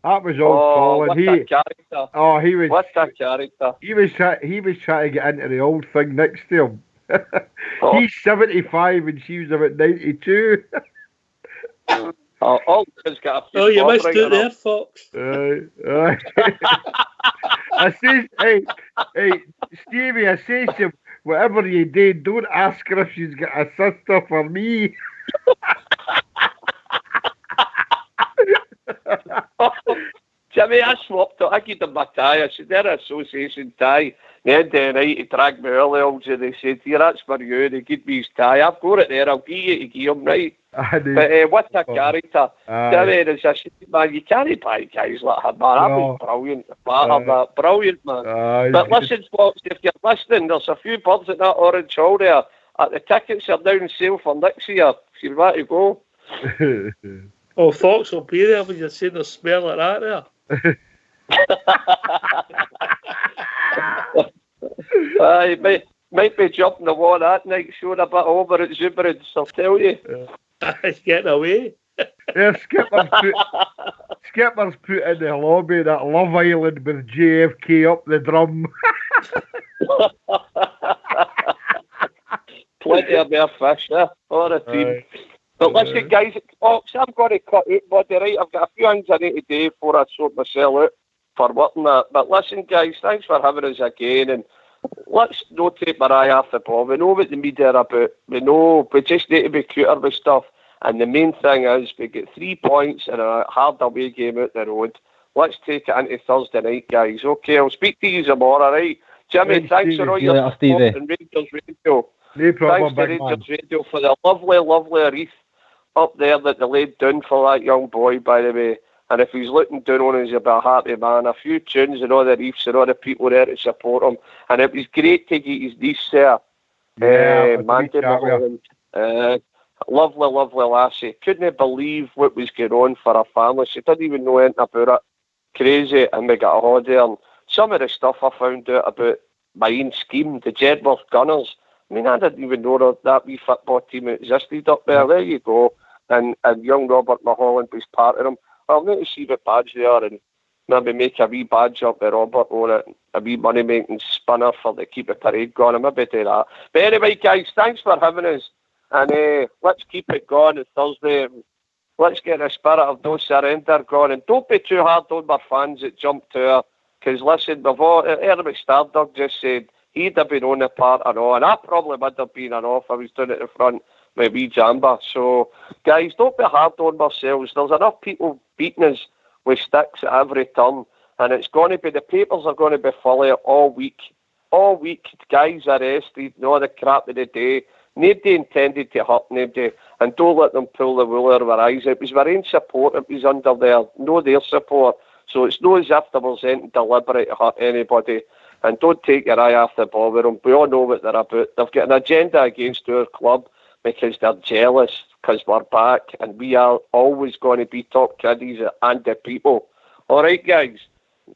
That was old Colin. What a character. Oh, he was. What a character. He was trying to get into the old thing next to him. He's 75 and she was about 92. Alton's got a few You missed bob it there, up. Fox. I says, hey, Stevie, I says to him, whatever you did, don't ask her if she's got a sister for me. Jimmy, I swapped it. I gave them my tie. I said, they're an association tie. The end of the night, he dragged me early on, and they said, here, that's for you. They give me his tie. I've got it there. I'll give you to give him, right? But what a character. Jimmy, there's a shit, man. You can't buy guys like him, man. That was brilliant. Brilliant, man. But listen, Fox, if you're listening, there's a few birds at that Orange Hall there. The tickets are down on sale for next year. If you want to go. Oh, Fox will be there when you're saying the smell like that there. Might be jumping the wall that night, showing a bit over exuberance, I'll tell you. He's getting away. Yeah, Skipper's put in the lobby that Love Island with JFK up the drum. Plenty of mere fish there for a team. But listen, guys, Fox, I'm going to cut out, buddy, right? I've got a few things I need to do before I sort myself out for work and that. But listen, guys, thanks for having us again. And let's not take my eye off the ball. We know what the media are about. We know we just need to be cuter with stuff. And the main thing is we get 3 points in a hard away game out the road. Let's take it into Thursday night, guys. Okay, I'll speak to you tomorrow, right? Jimmy, thanks for all your support and Rangers Radio. No problem, thanks to Rangers Radio for the lovely, lovely wreath up there that they laid down for that young boy, by the way. And if he's looking down on us, he'll be a happy man. A few tunes and all the reefs and all the people there to support him. And it was great to get his niece there. Mandy Mulholland. Lovely, lovely lassie. Couldn't believe what was going on for her family. She didn't even know anything about it. Crazy. And we got a holiday. And some of the stuff I found out about my own scheme, the Jedworth Gunners. I mean, I didn't even know that wee football team existed up there. There you go. And young Robert Mulholland was part of them. I'll need to see what badge they are and maybe make a wee badge up with Robert on it, a wee money-making spinner for to keep the parade going. I maybe do that. But anyway, guys, thanks for having us. And let's keep it going on Thursday. Let's get the spirit of no surrender going. And don't be too hard on our fans that jump to her. Because, listen, we've all, Herbert Stardog just said he'd have been on the part and all. And I probably would have been an off. I was down at the front with wee Jamba. So, guys, don't be hard on ourselves. There's enough people beating us with sticks at every turn. And it's going to be, the papers are going to be full of all week. All week, guys arrested and all the crap of the day. Nobody intended to hurt nobody. And don't let them pull the wool over our eyes. It was our own support. It was under their support. So it's not as if there was anything deliberate to hurt anybody. And don't take your eye off the ball with them. We all know what they're about. They've got an agenda against our club because they're jealous because we're back and we are always going to be top kiddies and the people. All right, guys.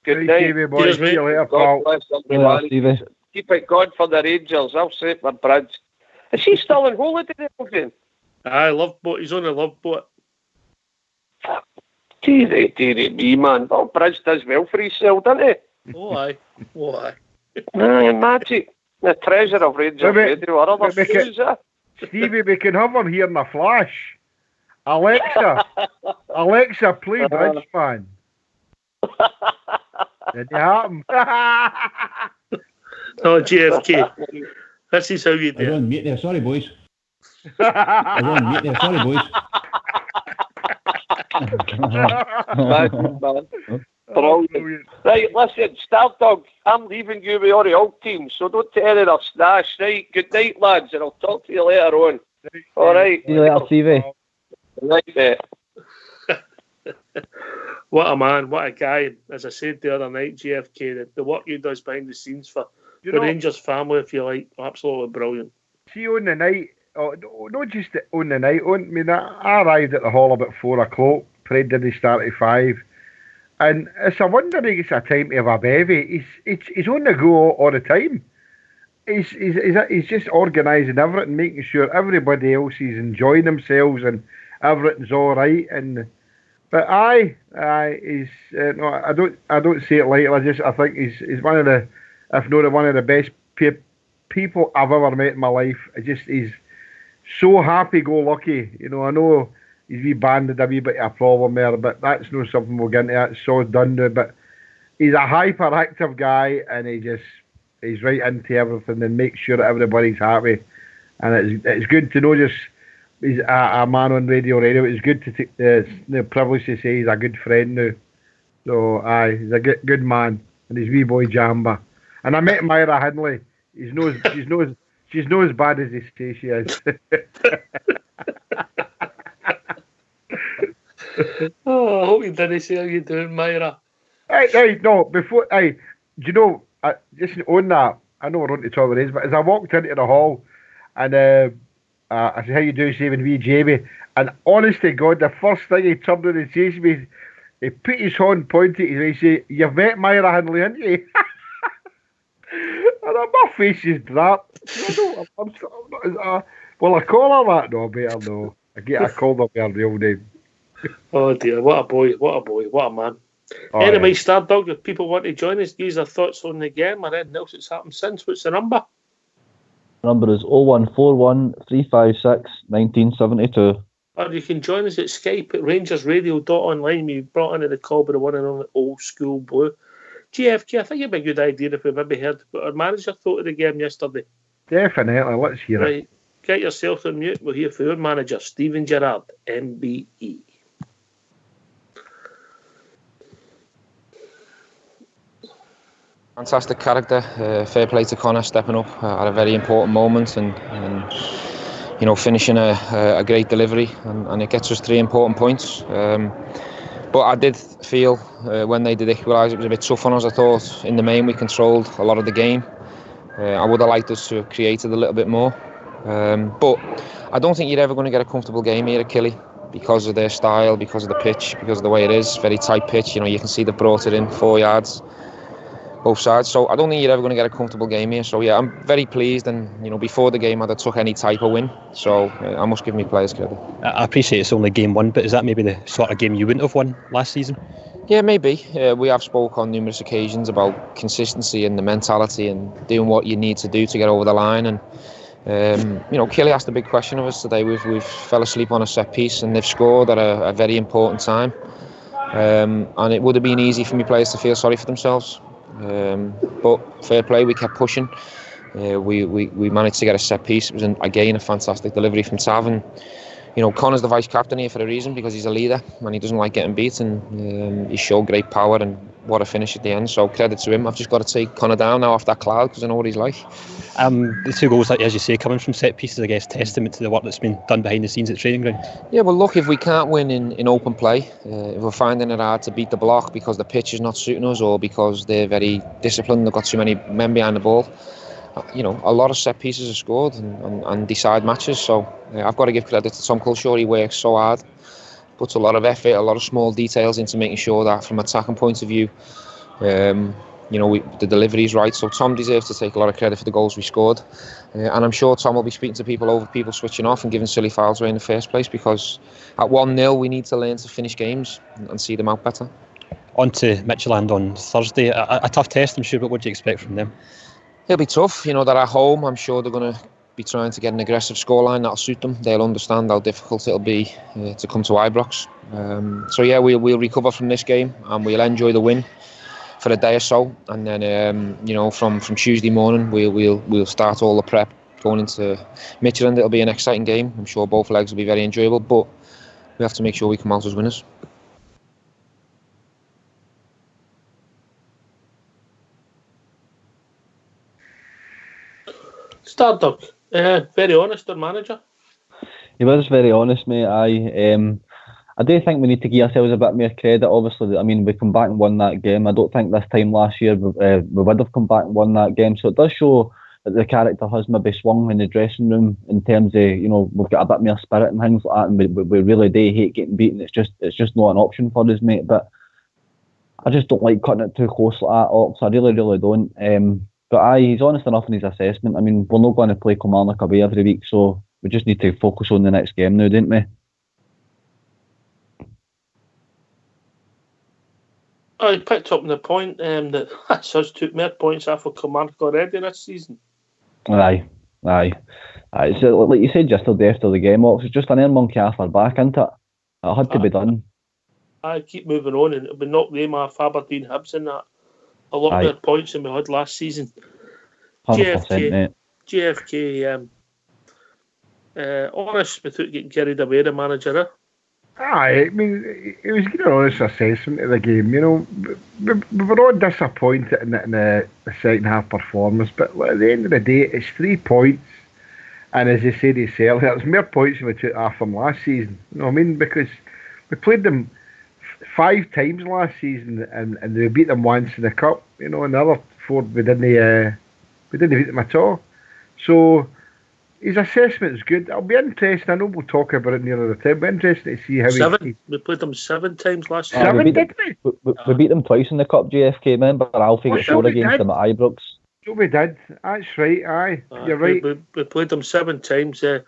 Good night. Cheers, mate. God bless everybody. Keep it going for the Rangers. I'll say it for Bridge. Is he still on holiday there again? Aye, Love Boat. He's on a Love Boat. Dearie me, man. Oh, Bridge does well for himself, doesn't he? Oh, aye. Magic. The treasure of Rangers Radio. Stevie, we can have him here in a flash. Alexa, play Bridge Fan. Did it happen? Oh, JFK. This is how you I was do it. on mute there. Sorry, boys. I was on mute there. Sorry, boys. Man. Brilliant. Right, listen, Stardog, I'm leaving you with all the old teams, so don't take any of their snash. Right, good night, lads, and I'll talk to you later on. All right. See you later, Stevie. Right, mate. What a man, what a guy. As I said the other night, JFK, the work he does behind the scenes for the Rangers family, if you like, absolutely brilliant. See, on the night, not just on the night, I arrived at the hall about 4 o'clock, parade didn't start at 5, and it's a wonder he gets a time to have a bevy. He's on the go all the time. He's just organising everything, making sure everybody else is enjoying themselves and everything's all right. But he's no, I don't see it lightly. I think he's one of the, if not one of the best people I've ever met in my life. He's so happy-go-lucky. You know, I know he's wee banded a wee bit of a problem there, but that's not something we'll get into. That's so done now. But he's a hyperactive guy, and he's right into everything and makes sure that everybody's happy. And it's good to know just he's a man on radio. It's good to take the privilege to say he's a good friend now. So he's a good man, and his wee boy Jamba. And I met Myra Hindley. She's no as bad as they say she is. Oh, I hope you didn't say how you doing, Myra. No, before, do you know, just on that, I know we're on to talk about this, but as I walked into the hall, and I said, how you doing, Stephen V. Jamie? And honest to God, the first thing he turned on and says to me, he put his hand pointed at me and he said, you've met Myra Hindley, haven't you? And my face is dropped. I'm not, well, I call her that? No, better no. I called her by her real name. Oh dear, what a boy, what a man. Oh, Anyway, yeah. Stardog, if people want to join us, use their thoughts on the game or anything else that's happened since. What's the number? The number is 0141 356 1972. Or you can join us at Skype at rangersradio.online. We brought into the call by the one and only Old School Blue. GFK, I think it'd be a good idea if we maybe heard what our manager thought of the game yesterday. Definitely, let's hear it. Right, get yourself on mute. We'll hear from your manager, Stephen Gerrard, MBE. Fantastic character, fair play to Connor stepping up at a very important moment and you know, finishing a great delivery and it gets us 3 important points. But I did feel when they did equalise, it was a bit tough on us. I thought in the main we controlled a lot of the game. I would have liked us to have created a little bit more. But I don't think you're ever going to get a comfortable game here at Killy because of their style, because of the pitch, because of the way it is. Very tight pitch. You know, you can see they've brought it in 4 yards. Both sides, so I don't think you're ever going to get a comfortable game here. So yeah, I'm very pleased, and you know, before the game I'd have took any type of win. So I must give my players credit. I appreciate it's only game 1, but is that maybe the sort of game you wouldn't have won last season? Yeah, maybe. We have spoke on numerous occasions about consistency and the mentality and doing what you need to do to get over the line. And you know, Killy asked a big question of us today. We've fell asleep on a set piece, and they've scored at a very important time. And it would have been easy for my players to feel sorry for themselves. But fair play, we kept pushing. We managed to get a set piece. It was again a fantastic delivery from Tav, and you know, Connor's the vice captain here for a reason, because he's a leader and he doesn't like getting beat, and he showed great power and what a finish at the end. So credit to him. I've just got to take Connor down now off that cloud because I know what he's like. The 2 goals, as you say, coming from set pieces, I guess, testament to the work that's been done behind the scenes at training ground. Yeah, well, look, if we can't win in open play, if we're finding it hard to beat the block because the pitch is not suiting us or because they're very disciplined, they've got too many men behind the ball, you know, a lot of set pieces are scored and decide matches. So I've got to give credit to Tom Culshaw. He works so hard, puts a lot of effort, a lot of small details into making sure that from an attacking point of view, you know, the delivery is right. So Tom deserves to take a lot of credit for the goals we scored. And I'm sure Tom will be speaking to people over people switching off and giving silly fouls away in the first place, because at 1-0 we need to learn to finish games and see them out better. On to Midfield on Thursday. A tough test, I'm sure, but what do you expect from them? It'll be tough. You know, they're at home. I'm sure they're going to be trying to get an aggressive scoreline that'll suit them. They'll understand how difficult it'll be to come to Ibrox. So yeah, we'll recover from this game and we'll enjoy the win for a day or so, and then from Tuesday morning we'll start all the prep going into Midfield. It'll be an exciting game. I'm sure both legs will be very enjoyable, but we have to make sure we come out as winners. Stardock, very honest, their manager. He was very honest, mate. I do think we need to give ourselves a bit more credit. Obviously, I mean, we come back and won that game. I don't think this time last year we would have come back and won that game. So it does show that the character has maybe swung in the dressing room in terms of, we've got a bit more spirit and things like that, and we really do hate getting beaten. It's just not an option for us, mate. But I just don't like cutting it too close like that, Ox. I really, really don't. But he's honest enough in his assessment. I mean, we're not going to play Kilmarnock away every week, so we just need to focus on the next game now, don't we? I picked up on the point that us took more points off of Kilmarnock already this season. Aye. So, like you said yesterday after the game, Ox, it's just an air monkey off our back, isn't it? It had to be done. I keep moving on, and we knocked them off Aberdeen, Hibs, and that. A lot more points than we had last season. 100%, mate. JFK, honest without getting carried away, the manager. Aye, I mean, it was giving an honest assessment of the game. We were all disappointed in the second half performance, but at the end of the day, it's 3 points. And as you said yourself, it's more points than we took off them last season. You know what I mean? Because we played them 5 times last season, and we beat them once in the cup. And the other 4 we didn't beat them at all. So his assessment is good. It'll be interesting. I know we'll talk about it nearer the time. It'll be interesting to see how 7. We played them 7 times last year. 7, did we? We beat them twice in the cup, JFK. Remember, Alfie got 4 against them at Ibrox. So we did. That's right. Aye, you're right. We played them 7 times. 2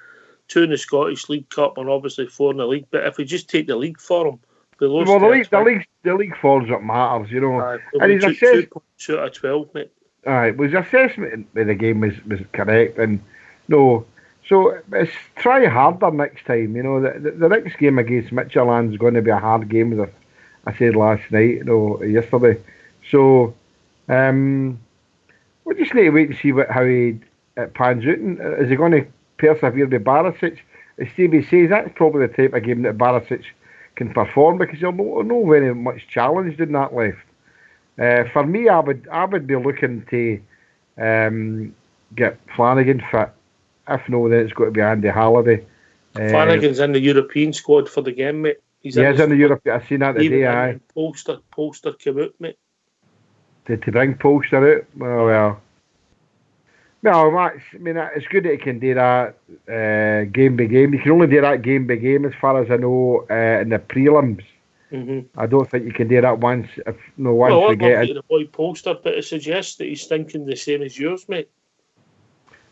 in the Scottish League Cup and obviously 4 in the league. But if we just take the league for them, we lost. Well, the league falls what matters, and his assessment 2 points out of 12, mate. Aye, his assessment of the game was correct, and no. So it's try harder next time. The next game against Midfield is going to be a hard game, as I said last night, yesterday. So we just need to wait and see how it pans out. And is he going to persevere with Barisic? As Stevie says, that's probably the type of game that Barisic can perform, because you're not very much challenged in that left. For me, I would be looking to get Flanagan fit. If no, then it's got to be Andy Halliday. Flanagan's in the European squad for the game, mate. He's in the European. I've seen that today. Aye. Polster came out, mate. To bring Polster out? Well, Max, I mean, it's good that he can do that game by game. You can only do that game by game, as far as I know, in the prelims. Mm-hmm. I don't think you can do that once we get it. The boy Polster, but it suggests that he's thinking the same as yours, mate.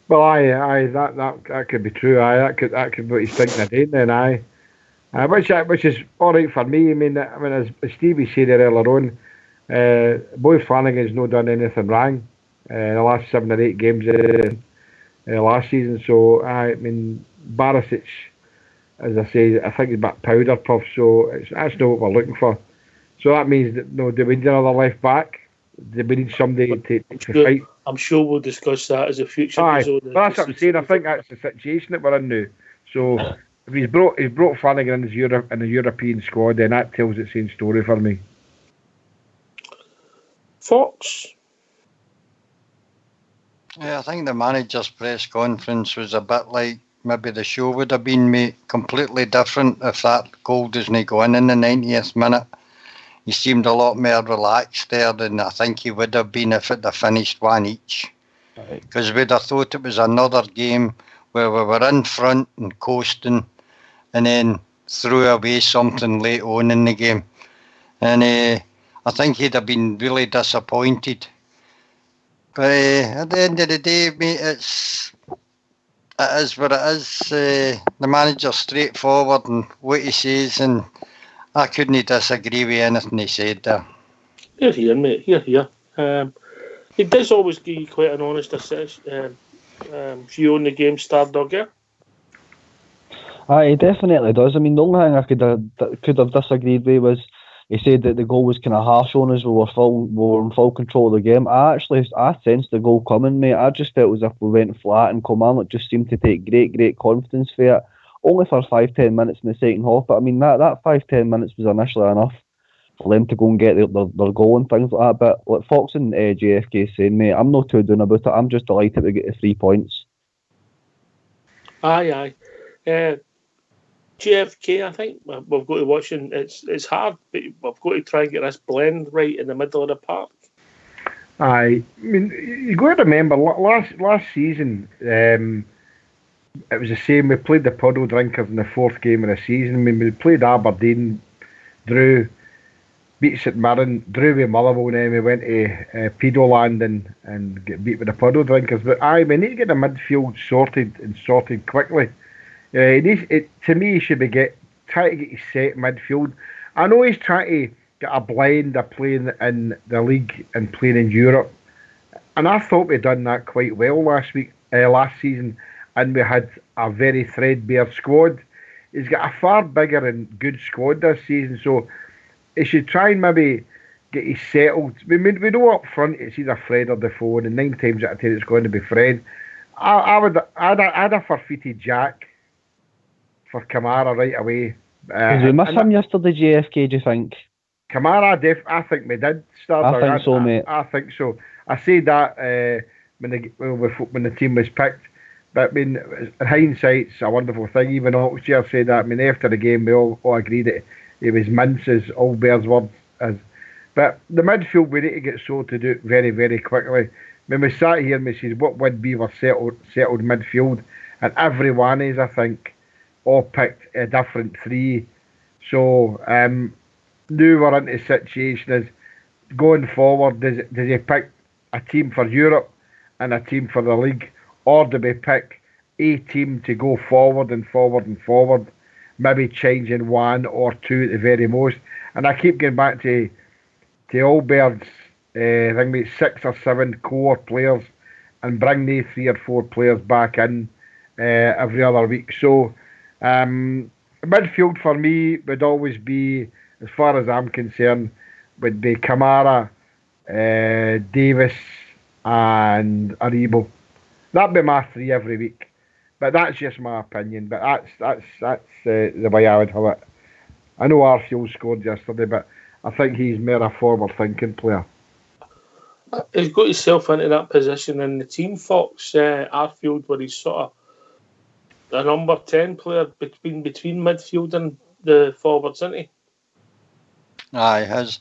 Well, aye, that could be true. Aye, that could be what he's thinking of doing then. Aye, which is all right for me. I mean, as Stevie said earlier on, boy Flanagan's not done anything wrong in the last 7 or 8 games last season. So I mean, Barisic, as I say, I think he's a bit powder puff. So that's not what we're looking for. So that means that do we need another left back? Do we need somebody to fight? I'm sure we'll discuss that as a future episode. Well, that's what I'm saying. I think that's the situation that we're in now. So if he's brought Flanagan in the European squad, then that tells its same story for me. Fox? Yeah, I think the manager's press conference was a bit like maybe the show would have been completely different if that goal doesn't go in the 90th minute. He seemed a lot more relaxed there than I think he would have been if it had finished 1 each. Because we'd have thought it was another game where we were in front and coasting and then threw away something late on in the game. And I think he'd have been really disappointed. But at the end of the day, mate, it is what it is. The manager's straightforward in what he says, and I couldn't disagree with anything he said there. Here, mate. Here. He does always give you quite an honest assessment. view on the game, Stardogger? He definitely does. I mean, the only thing I could have disagreed with was he said that the goal was kind of harsh on us. We were in full control of the game. I sensed the goal coming, mate. I just felt as if we went flat, and Kilmarnock just seemed to take great confidence for it. Only for 5-10 minutes in the second half, but I mean that 5-10 minutes was initially enough for them to go and get their goal and things like that. But like Fox and JFK saying, mate, I'm not too doing about it. I'm just delighted to get the 3 points. Aye. JFK, I think we've got to watch, and it's hard, but we've got to try and get this blend right in the middle of the park. Aye, I mean, you got to remember last season, it was the same. We played the Puddle Drinkers in the 4th game of the season. I mean, we played Aberdeen, drew, beat St Mirren, drew with Motherwell, and then we went to Pedoland and get beat with the Puddle Drinkers. But we need to get the midfield sorted quickly. To me, he should be trying to get his set midfield. I know he's trying to get a blend of playing in the league and playing in Europe, and I thought we'd done that quite well last season, and we had a very threadbare squad. He's got a far bigger and good squad this season, so he should try and maybe get his settled. We know up front it's either Fred or Defoe, and 9 times out of 10 it's going to be Fred. I'd have forfeited Jack for Kamara right away. Did we miss him yesterday, JFK, do you think? Kamara, I think we did start. I think so, mate. I think so. I say that when the team was picked, but I mean, in hindsight, it's a wonderful thing. Even Oxford said that. I mean, after the game, we all agreed that it was minces, all Bears words. But the midfield, we need to get so to do it very, very quickly. When we sat here and we said, what would be our settled midfield? And everyone is, I think, all picked a different 3. So now we're into a situation is going forward, does he pick a team for Europe and a team for the league, or do we pick a team to go forward and forward and forward, maybe changing 1 or 2 at the very most? And I keep going back to Allbirds, I think it's 6 or 7 core players, and bring the 3 or 4 players back in every other week. So midfield for me would always be, as far as I'm concerned, would be Kamara, Davis, and Aribo. That'd be my 3 every week. But that's just my opinion. But that's the way I would have it. I know Arfield scored yesterday, but I think he's more a forward-thinking player. He's got himself into that position in the team, Fox. Arfield, where he's sort of a number 10 player between midfield and the forwards, isn't he? Aye, has.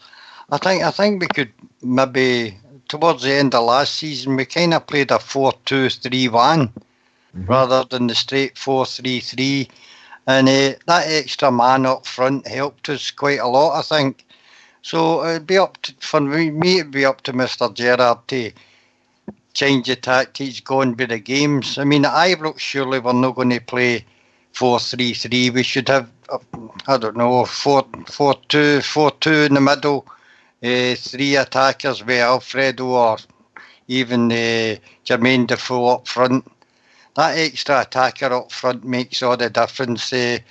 I think we could maybe towards the end of last season we kind of played a 4-2-3-1 rather than the straight 4-3-3, and that extra man up front helped us quite a lot, I think. So it'd be up to Mr. Gerrard to change the tactics going by the games. I mean, at Ibrox, surely we're not going to play 4-3-3. We should have, 4-2 in the middle, 3 attackers with Alfredo or even Jermaine Defoe up front. That extra attacker up front makes all the difference. The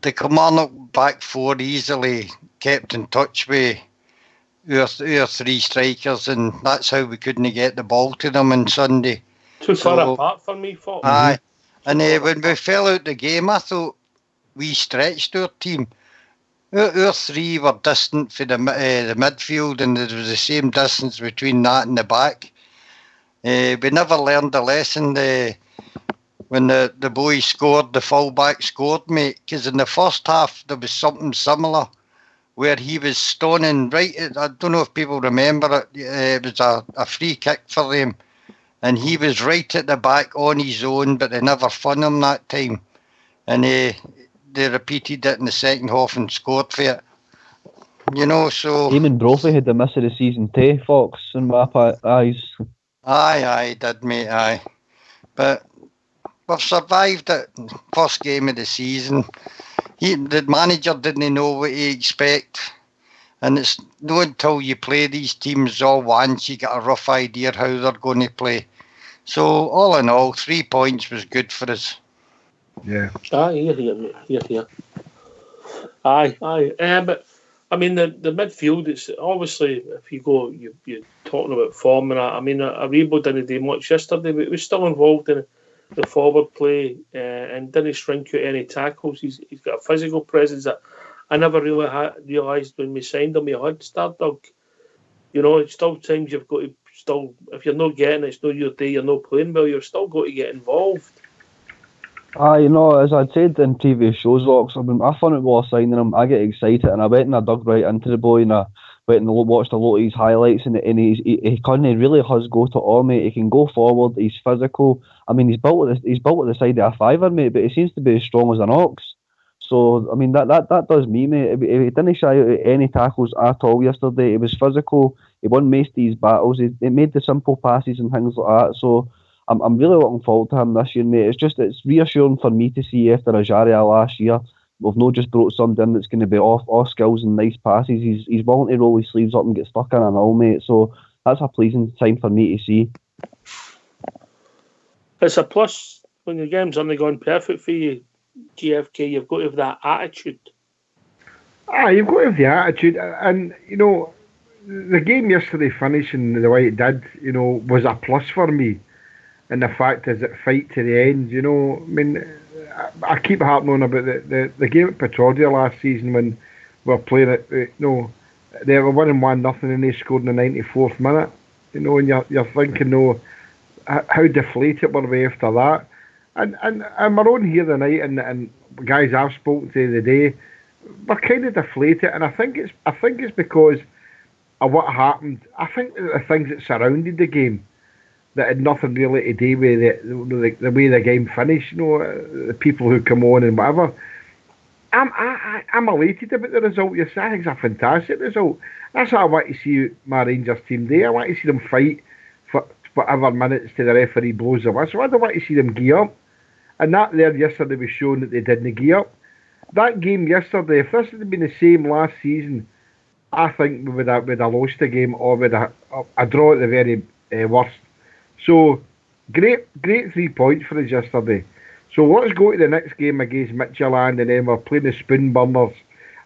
Kilmarnock back 4 easily kept in touch with our 3 strikers, and that's how we couldn't get the ball to them on Sunday. Too far apart for me, Fox. Aye. And when we fell out the game, I thought we stretched our team. Our 3 were distant for the midfield, and there was the same distance between that and the back. We never learned the lesson when the boys scored, the full-back scored, mate, because in the first half there was something similar where he was stoning right at, I don't know if people remember it, it was a free kick for them, and he was right at the back on his own, but they never fun him that time, and they repeated it in the second half and scored for it. You know, so... Eamon Brophy had the miss of the season too, Fox, in my eyes. Aye, did, mate, aye. But we've survived it. First game of the season. The manager didn't know what he expect. And it's not until you play these teams all once you get a rough idea how they're going to play. So all in all, 3 points was good for us. Yeah. Aye, here. Aye. But I mean, the midfield. It's obviously, if you go, you're talking about form and that. I mean, Aribo didn't do much yesterday, but he was still involved in the forward play and didn't shrink out any tackles. He's got a physical presence that I never really realised when we signed him. He had Stardog. You know, it's still times you've got to still, if you're not getting it, it's not your day. You're not playing well. You're still got to get involved. You know, as I'd said in previous shows, Locks, I mean, I thought it was signing him. I get excited, and I went and I dug right into the boy, and I went and watched a lot of his highlights, and he really has go to all, mate. He can go forward. He's physical. I mean, he's built at the side of a fiver, mate, but he seems to be as strong as an ox. So I mean, that does me, mate. He didn't shy out at any tackles at all yesterday. He was physical. He won most of his battles. He made the simple passes and things like that. So I'm really looking forward to him this year, mate. It's reassuring for me to see after Ajaria last year, we've not just brought somebody in that's going to be off skills and nice passes. He's willing to roll his sleeves up and get stuck in and all, mate. So that's a pleasing sign for me to see. It's a plus when your game's only gone perfect for you, GFK. You've got to have that attitude. You've got to have the attitude, and you know, the game yesterday finishing the way it did, you know, was a plus for me. And the fact is it fight to the end, you know. I mean, I keep harping on about the game at Petrodia last season when we were playing it. You know, they were winning 1-0 and they scored in the 94th minute. You know, and you're thinking, no, how deflated were we after that? And we're on here tonight, and guys I've spoken to the day, we're kind of deflated, and I think it's because of what happened. I think the things that surrounded the game that had nothing really to do with the way the game finished, you know, the people who come on and whatever. I'm elated about the result. Yes, I think it's a fantastic result. That's what I want to see my Rangers team do. I want to see them fight for whatever minutes till the referee blows the whistle. I don't want to see them gear up. And that there yesterday was showing that they didn't gear up. That game yesterday, if this had been the same last season, I think we would have lost the game or with a draw at the very worst. So, great 3 points for us yesterday. So let's go to the next game against Midfield, and then we're playing the Spoon Burners,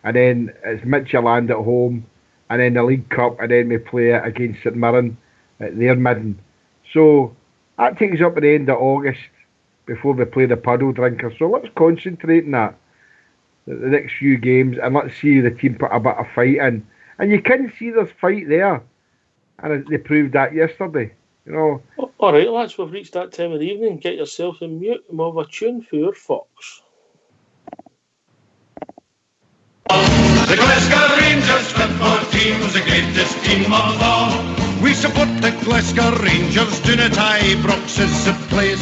and then it's Midfield at home, and then the League Cup, and then we play it against St Mirren at their midden. So that takes us up at the end of August before we play the Puddle Drinkers. So let's concentrate on that, the next few games, and let's see the team put a bit of fight in. And you can see there's fight there, and they proved that yesterday. You know. All right, lads, we've reached that time of the evening. Get yourself in mute and we'll have a tune for your Fox. The Glasgow Rangers football team's the greatest team of all. We support the Glasgow Rangers, do not Ibrox is the place.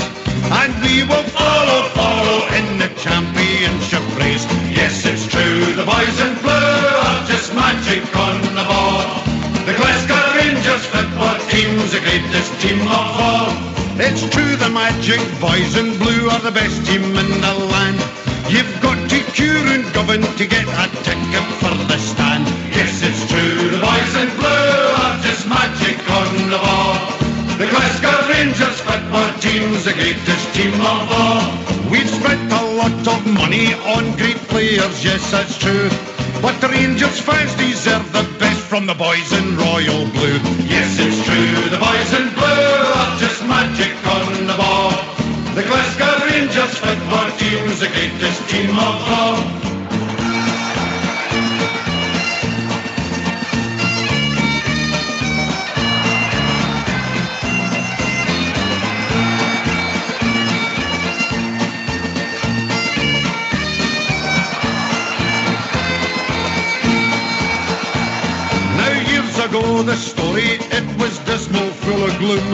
And we will follow in the championship race. Yes, it's true, the boys in blue are just magic on the ball. The Glasgow Rangers football team's the greatest team of all. It's true, the magic boys in blue are the best team in the land. You've got to cure and govern to get a ticket for the stand. Yes, it's true, the boys in blue are just magic on the ball. The Glasgow Rangers football team's the greatest team of all. We've spent a lot of money on great players, yes, that's true. But the Rangers fans deserve the best from the boys in royal blue. Yes, it's true, the boys in blue are just magic on the ball. The Glasgow Rangers football team's the greatest team of all. Ago the story, it was dismal, full of gloom.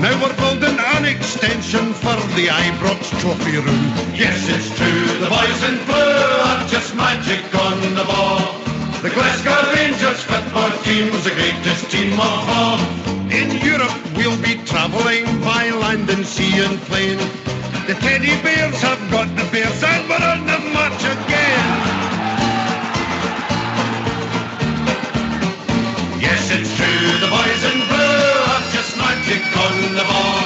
Now we're building an extension for the Ibrox trophy room. Yes, it's true, the boys in blue are just magic on the ball. The Glasgow Rangers football team's the greatest team of all. In Europe we'll be travelling by land and sea and plain. The teddy bears have got the bears and we're on the march again. Yes, it's true, the boys in blue are just magic on the ball.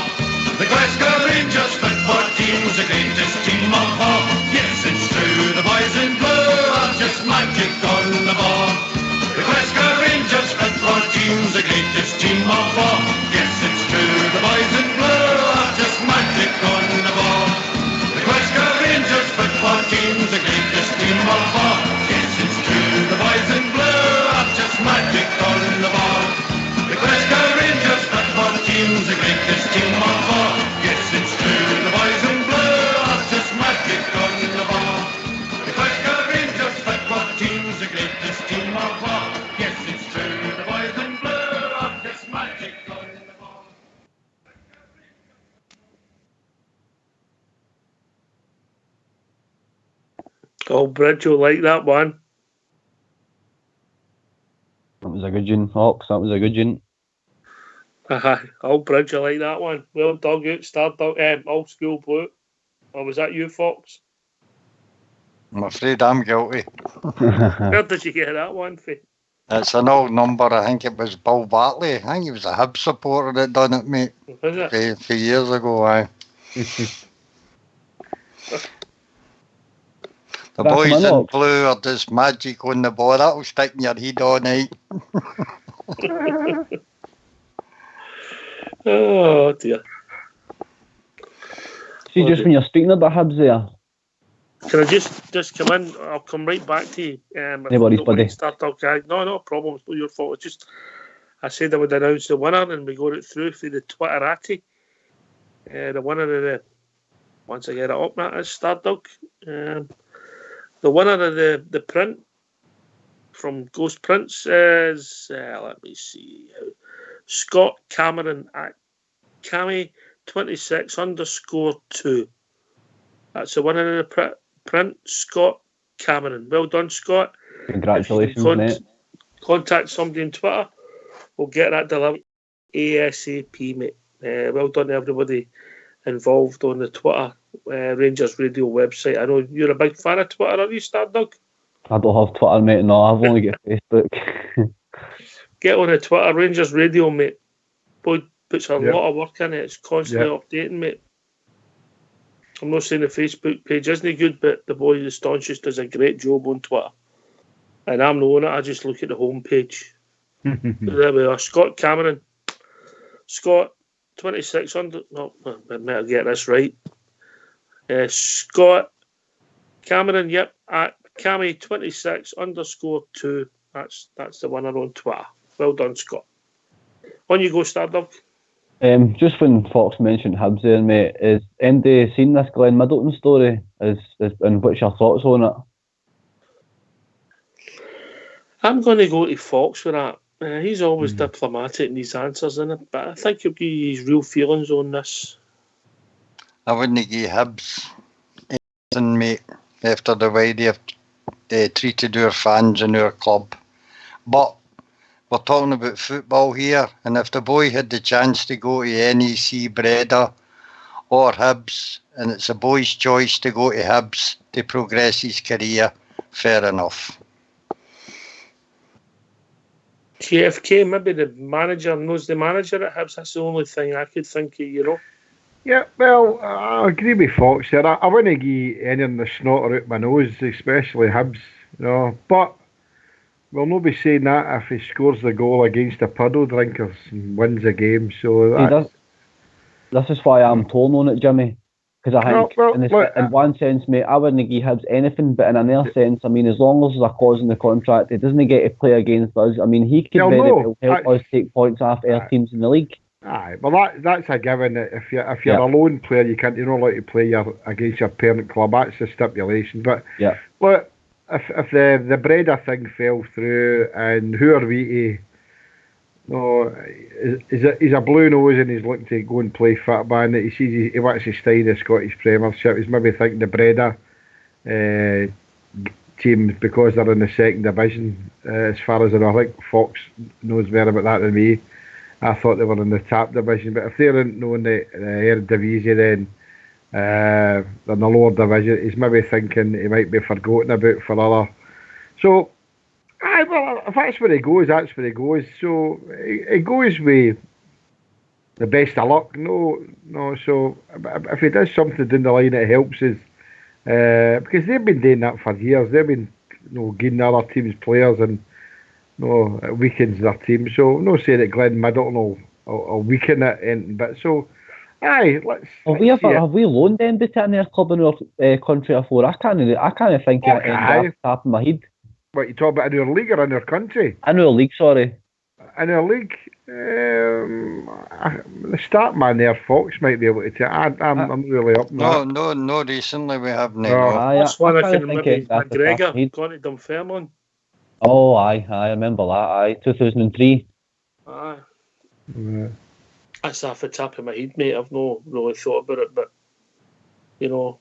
The ball. Yes, it's true, the boys in blue are just magic on the ball. The Glasgow Rangers football team's the greatest team of all. Yes, it's true, the boys in blue are just magic on the ball. The Glasgow Rangers football team's the greatest team of all. Yes, it's true, the boys in blue are just magic on the ball. The Glasgow Rangers football team's the greatest team of all. Yes, it's true, the boys in blue are just magic on the ball. Oh, Bridge will like that one. That was a good one, Hawks. That was a good one. Old Bridge will like that one. Well dug out, star dug, old school blue. Or was that you, Fox? I'm afraid I'm guilty. Where did you get that one from? It's an old number. I think it was Bill Bartley. I think he was a Hibs supporter that done it, mate. Was it? A few years ago, aye. The Back boys him in up. blue are just magic on the ball. That'll stick in your head all night. Oh dear. See, just when you're speaking about Hibs there, Can I just come in? I'll come right back to you. No worries, buddy. No problem. It's not your fault. It's just I said I would announce the winner, and we got it through the Twitterati. The winner of the once I get it up, that is Stardog. The winner of the print from Ghost Prince is let me see, Scott Cameron at Cammy26_2. That's the winner of the print, Scott Cameron. Well done, Scott. congratulations, mate. Contact somebody on Twitter. We'll get that delivered ASAP, mate. Well done to everybody involved on the Twitter Rangers Radio website. I know you're a big fan of Twitter, are you, Stardog? I don't have Twitter, mate. No, I've only got Facebook. Get on the Twitter Rangers Radio, mate. Boy puts a lot of work in it. It's constantly updating, mate. I'm not saying the Facebook page isn't good, but the boy, the staunchest, does a great job on Twitter. And I'm not on it. I just look at the homepage. There we are. Scott Cameron. Scott 2600. No, I better get this right. Scott Cameron. Yep, at Cammy26_2. That's the winner on Twitter. Well done, Scott. On you go, Stardog. Just when Fox mentioned Hibs there, mate, is anybody seen this Glenn Middleton story? And what's your thoughts on it? I'm going to go to Fox with that. He's always diplomatic in his answers, isn't it? But I think he'll give his real feelings on this. I wouldn't give Hibs anything, mate, after the way they've treated our fans and our club. But we're talking about football here, and if the boy had the chance to go to NEC, Breda or Hibs, and it's a boy's choice to go to Hibs to progress his career, fair enough. GFK, maybe the manager knows the manager at Hibs. That's the only thing I could think of, you know. Yeah, well, I agree with Fox there. I wouldn't give any of the snotter out my nose, especially Hibs, you know. But we'll not be saying that if he scores the goal against the puddle drinkers and wins the game. So this is why I'm torn on it, Jimmy. Because I think, in one sense, mate, I wouldn't give Hibs anything, but in another sense, I mean, as long as there's a clause in the contract, he doesn't get to play against us. I mean, he could very well help us take points off our teams in the league. Aye, well, that's a given. If you're a lone player, you're not allowed to play against your parent club. That's the stipulation. But look, if the Breda thing fell through, and who are we to? No, he's a blue nose and he's looking to go and play football, and he sees he wants to stay in the Scottish Premiership. He's maybe thinking the Breda teams, because they're in the second division. As far as I know, I think Fox knows better about that than me. I thought they were in the top division, but if they're in the Eredivisie, then they're in the lower division. He's maybe thinking he might be forgotten about for other. So, well, if that's where he goes, that's where he goes. So he goes with the best of luck. No. So if he does something down the line, it helps us because they've been doing that for years. They've been, giving other teams players and weakens their team. So I'm not saying that Glenn Middleton will weaken it. But so, aye, let's. Have we loaned anybody to any club in our country before? I can't think of any off the top of my head. What, you talk about in our league or in our country? In our league, sorry. In our league, the start man there, Fox might be able to. I'm really up. No, recently we haven't. That's one I can remember. McGregor gone to Dunfermline. Oh, aye, I remember that. Aye, 2003. Aye. That's off the top of my head, mate. I've not really thought about it, but you know.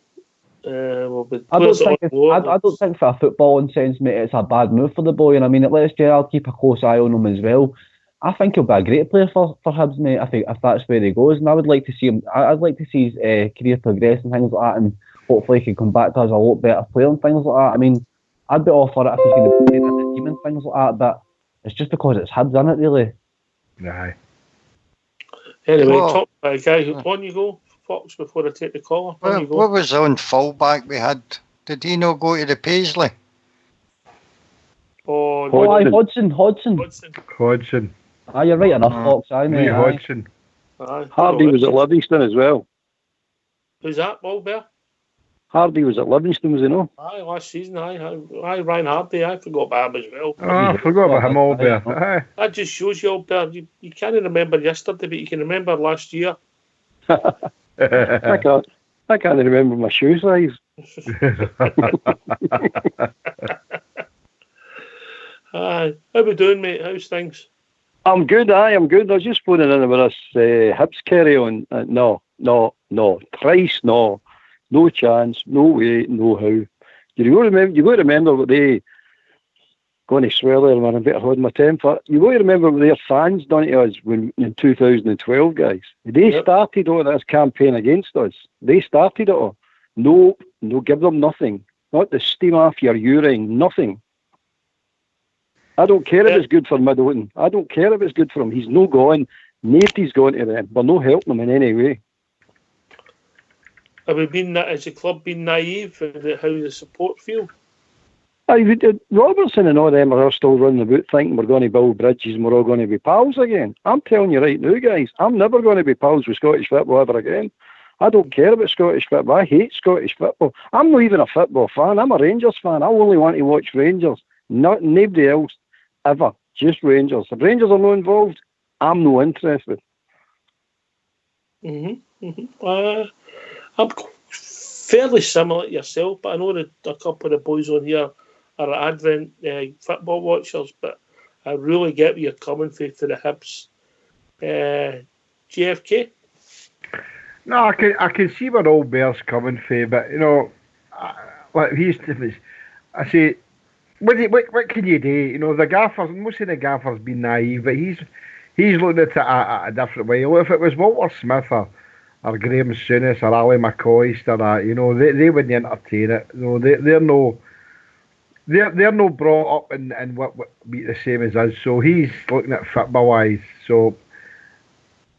I don't think for a footballing sense, mate, it's a bad move for the boy, and I mean it lets Gerrard keep a close eye on him as well. I think he'll be a great player for Hibs, mate. I think if that's where he goes, and I would like to see him. I'd like to see his career progress and things like that, and hopefully he can come back to us a lot better player and things like that. I mean, I'd be all for it if he's going to be playing in the team and things like that, but it's just because it's Hibs, isn't it, really? Aye. Anyway, talk about a guy. On you go, Fox, before I take the caller. What was on fullback we had? Did he not go to the Paisley? Hodgson. Aye, you're right enough, Fox. Aye, mate. Hodgson. Hardy was at Livingston as well. Who's that, Bear? Hardy was at Livingston, was he not? Aye, last season. Aye, Ryan Hardy. I forgot about him as well. I forgot about him, Bear. That just shows you, Bear. You can't remember yesterday, but you can remember last year. I can't remember my shoe size. How we doing, mate? How's things? I'm good. I'm good. I was just phoning in about this Hibs carry on. No. Price, no chance, no way, no how. You got to remember what they. Going to swear there, man. I better hold my temper. You got to remember what their fans done to us in 2012, guys. They started all this campaign against us. They started it all. No, give them nothing. Not the steam off your urine, nothing. I don't care if it's good for Middleton. I don't care if it's good for him. He's no going. Nobody's going to them. We're no helping him in any way. Have we been, as a club, been naive in how the support feel? Robertson and all them are still running about thinking we're going to build bridges and we're all going to be pals again. I'm telling you right now, guys, I'm never going to be pals with Scottish football ever again. I don't care about Scottish football. I hate Scottish football. I'm not even a football fan. I'm a Rangers fan. I only want to watch Rangers. Nobody else ever. Just Rangers. If Rangers are not involved, I'm not interested. I'm fairly similar to yourself, but I know that a couple of the boys on here are Advent football watchers, but I really get where you're coming for the Hibs. GFK? No, I can see where all Bear's coming for, but you know, like I say, what can you do? You know, the gaffers, most of the gaffers been naive, but he's looking at it a different way. If it was Walter Smith or Graham Souness or Ali McCoist or that, you know, they wouldn't entertain it. You know, they're no brought up in what be the same as us. So he's looking at football wise. So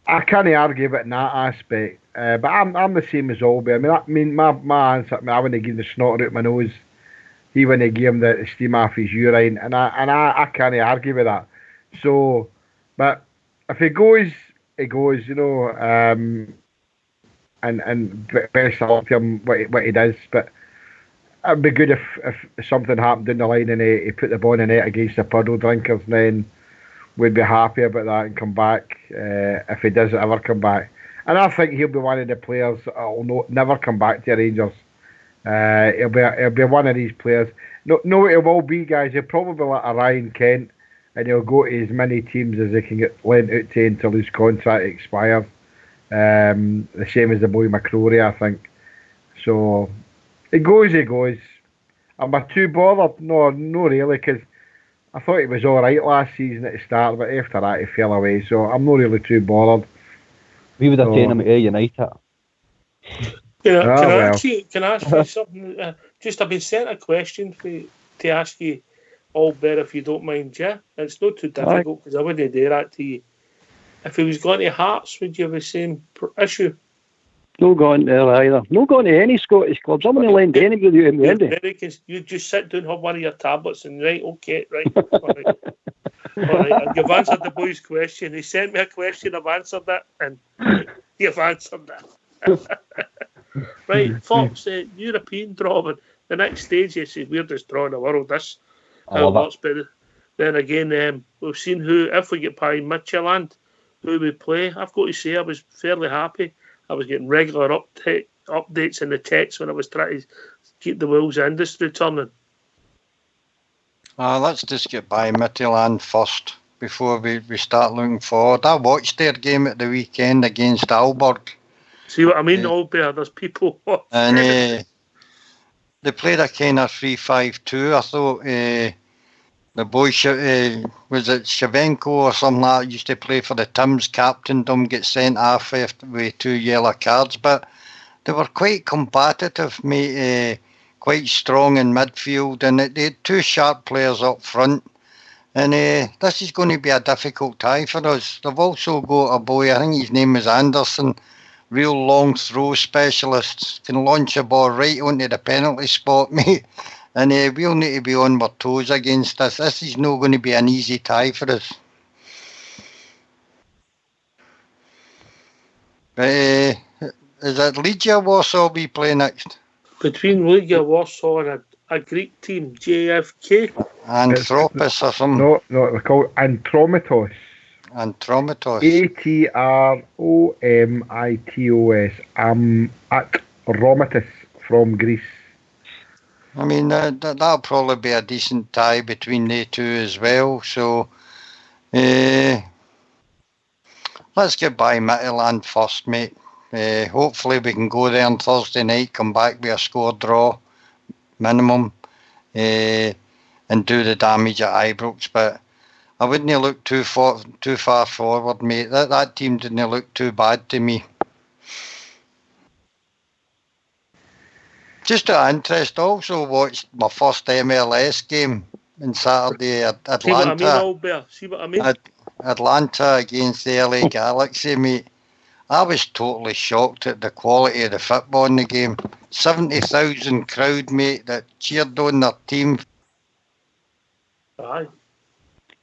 I can't argue about in that aspect. But I'm the same as Olby. I mean my answer. I wouldn't give the snot out my nose. He wouldn't give him the steam off his urine, and I can't argue with that. So, but if he goes, he goes. You know, and best of luck to him what he does. But it'd be good if something happened down the line and he put the ball in the net against the puddle drinkers, and then we'd be happy about that and come back if he does ever come back. And I think he'll be one of the players that will never come back to Rangers. He'll be one of these players. No, it will be, guys. He'll probably like a Ryan Kent, and he'll go to as many teams as he can get lent out to until his contract expires. The same as the boy McCrory, I think. So he goes. Am I too bothered? No, really, because I thought he was all right last season at the start, but after that he fell away. So I'm not really too bothered. We would have taken him to United. Can I ask you something? I've been sent a question to ask you, Albert, if you don't mind, yeah? It's not too difficult because I wouldn't do that to you. If he was going to Hearts, would you have the same issue? No going there either. No going to any Scottish clubs. I'm going to lend anybody in the end. You just sit down, have one of your tablets, and right, okay, right. All right, and you've answered the boy's question. He sent me a question, I've answered it, and you've answered it. Right, Fox, European draw, but the next stage is the weirdest draw in the world. This how it works, but then again, we've seen who, if we get by Midfield, who we play. I've got to say, I was fairly happy. I was getting regular updates in the text when I was trying to keep the Wolves industry turning. Let's just get by Midfield first before we start looking forward. I watched their game at the weekend against Aalborg. See what I mean, Albert? There's people. And they played a kind of 3-5-2. I thought the boy, was it Shavenko or something like that, used to play for the Tims captaindom, get sent off with 2 yellow cards. But they were quite competitive, mate, quite strong in midfield, and they had 2 sharp players up front. And this is going to be a difficult tie for us. They've also got a boy, I think his name is Anderson, real long throw specialist, can launch a ball right onto the penalty spot, mate. And we'll need to be on our toes against this. This is not going to be an easy tie for us. But is it Legia Warsaw we play next? Between Legia Warsaw and a Greek team, JFK? Anthropos or something? No, they're called Andromitos. Andromitos. Atromitos. Atromitos from Greece. I mean, that'll probably be a decent tie between the two as well. So, let's get by Midtjylland first, mate. Hopefully we can go there on Thursday night, come back with a score draw, minimum, and do the damage at Ibrox. But I wouldn't look too far forward, mate. That team didn't look too bad to me. Just out of interest, I also watched my first MLS game on Saturday at Atlanta. See what I mean? Atlanta against the LA Galaxy, mate. I was totally shocked at the quality of the football in the game. 70,000 crowd, mate, that cheered on their team. Aye.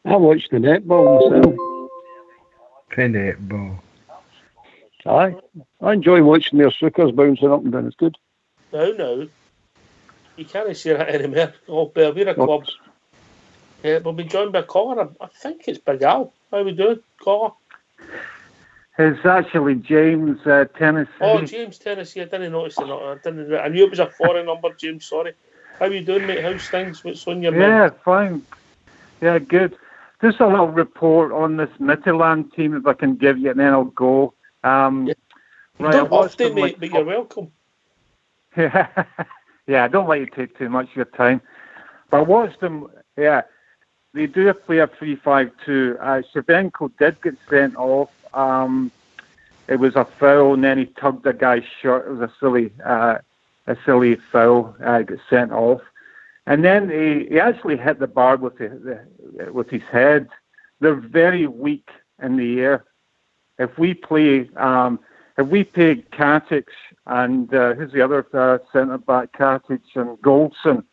I watched the netball myself. The netball. Aye. I enjoy watching their suckers bouncing up and down. It's good. No. You can't say that anymore. We're a club. Yeah, we'll be joined by a caller. I think it's Big Al. How we doing, caller? It's actually James, Tennessee. Oh, James, Tennessee. I didn't notice it. I knew it was a foreign number, James. Sorry. How you doing, mate? How's things? What's on your mind? Yeah, fine. Yeah, good. Just a little report on this Midtjylland team, if I can give you, and then I'll go. Right, don't often, mate, but you're welcome. Yeah, I don't like to take too much of your time. But I watched them, they do play a 3-5-2. Shavenko did get sent off. It was a foul, and then he tugged the guy's shirt. It was a silly foul. Got sent off, and then he actually hit the bar with his head. They're very weak in the air. If we play Katic and who's the other centre back, Katic and Goldson,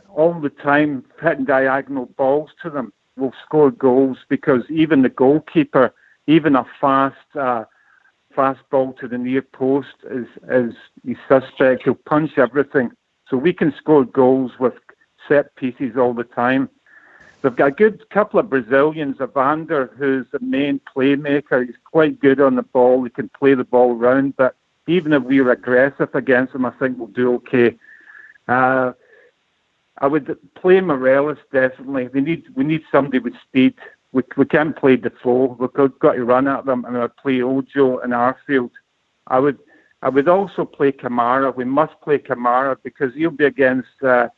all the time hitting diagonal balls to them, we'll score goals, because even the goalkeeper, even a fast ball to the near post is he's suspect. He'll punch everything. So we can score goals with set pieces all the time. They've got a good couple of Brazilians, Evander, who's the main playmaker. He's quite good on the ball. He can play the ball round. But even if we're aggressive against him, I think we'll do okay. I would play Morelos, definitely. We need somebody with speed. We can't play Defoe. We've got to run at them, and I'd play Ojo and Arfield. I would also play Kamara. We must play Kamara, because he'll be against Tim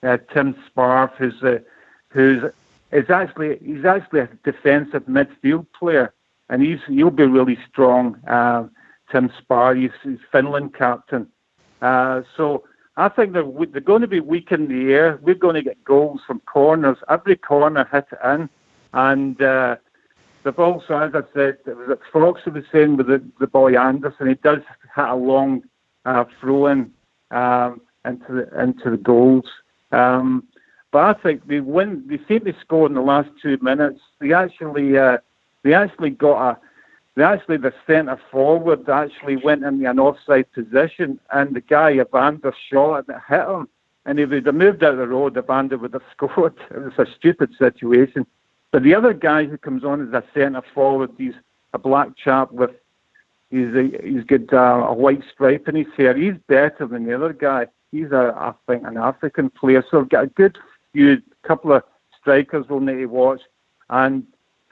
Sparf, he's actually a defensive midfield player, and he'll be really strong. Tim Sparf, he's Finland captain. So I think they're going to be weak in the air. We're going to get goals from corners. Every corner hit it in. And they've also, as I said, it was at Fox who was saying with the boy Anderson, he does hit a long throw in into the goals. But I think they win. They seem to score in the last 2 minutes. They actually got the centre forward actually went in an offside position, and the guy Evander shot and it hit him. And if he'd have moved out of the road, Evander would have scored. It was a stupid situation. But the other guy who comes on as a centre forward, he's a black chap with he's got a white stripe in his hair. He's better than the other guy. He's I think an African player. So we've got a good few couple of strikers we'll need to watch. And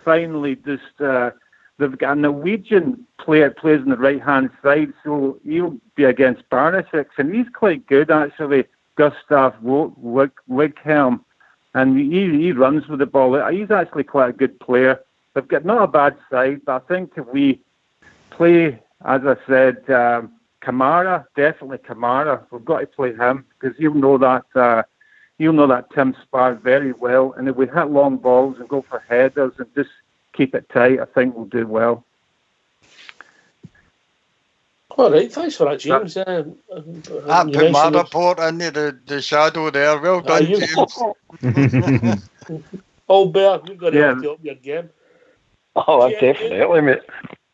finally, just they've got a Norwegian player plays on the right hand side, so he'll be against Barnisic, and he's quite good actually. Gustav Wighelm, and he runs with the ball. He's actually quite a good player. They've got not a bad side, but I think if we play, as I said, Kamara, definitely Kamara. We've got to play him because he'll know that Tim Spar very well. And if we hit long balls and go for headers and just keep it tight, I think we'll do well. All right, thanks for that, James. I put my report into the shadow there. Well done, James. Oh, Bear, you've got to have to up your game. Oh, definitely, mate.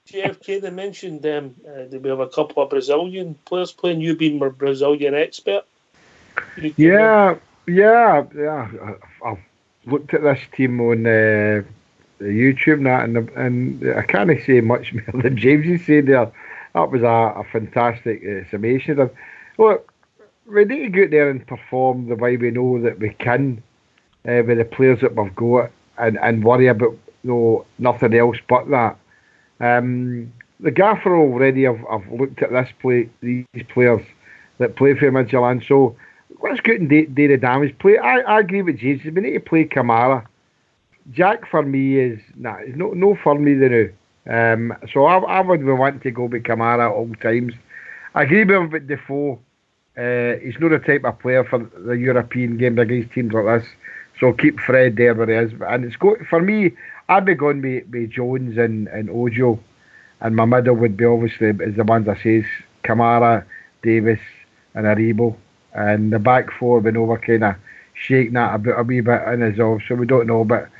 JFK, they mentioned that we have a couple of Brazilian players playing. You being a Brazilian expert. Yeah. I've looked at this team on YouTube and I can't say much more than James has said there. That was a fantastic summation. Look, we need to go out there and perform the way we know that we can with the players that we've got and worry about nothing else but that. The gaffer already I've looked at these players that play for Midfield, so let's go out and do the damage. I agree with James. We need to play Kamara. Jack for me is no for me the now. So I would want to go with Kamara at all times. I agree with him with Defoe. He's not the type of player for the European game against teams like this. So keep Fred there where he is. And it's for me, I'd be going with Jones and Ojo. And my middle would be obviously is the ones I say Kamara, Davis and Aribo. And the back four, we know we're kind of shaking that a wee bit in as well. So we don't know, but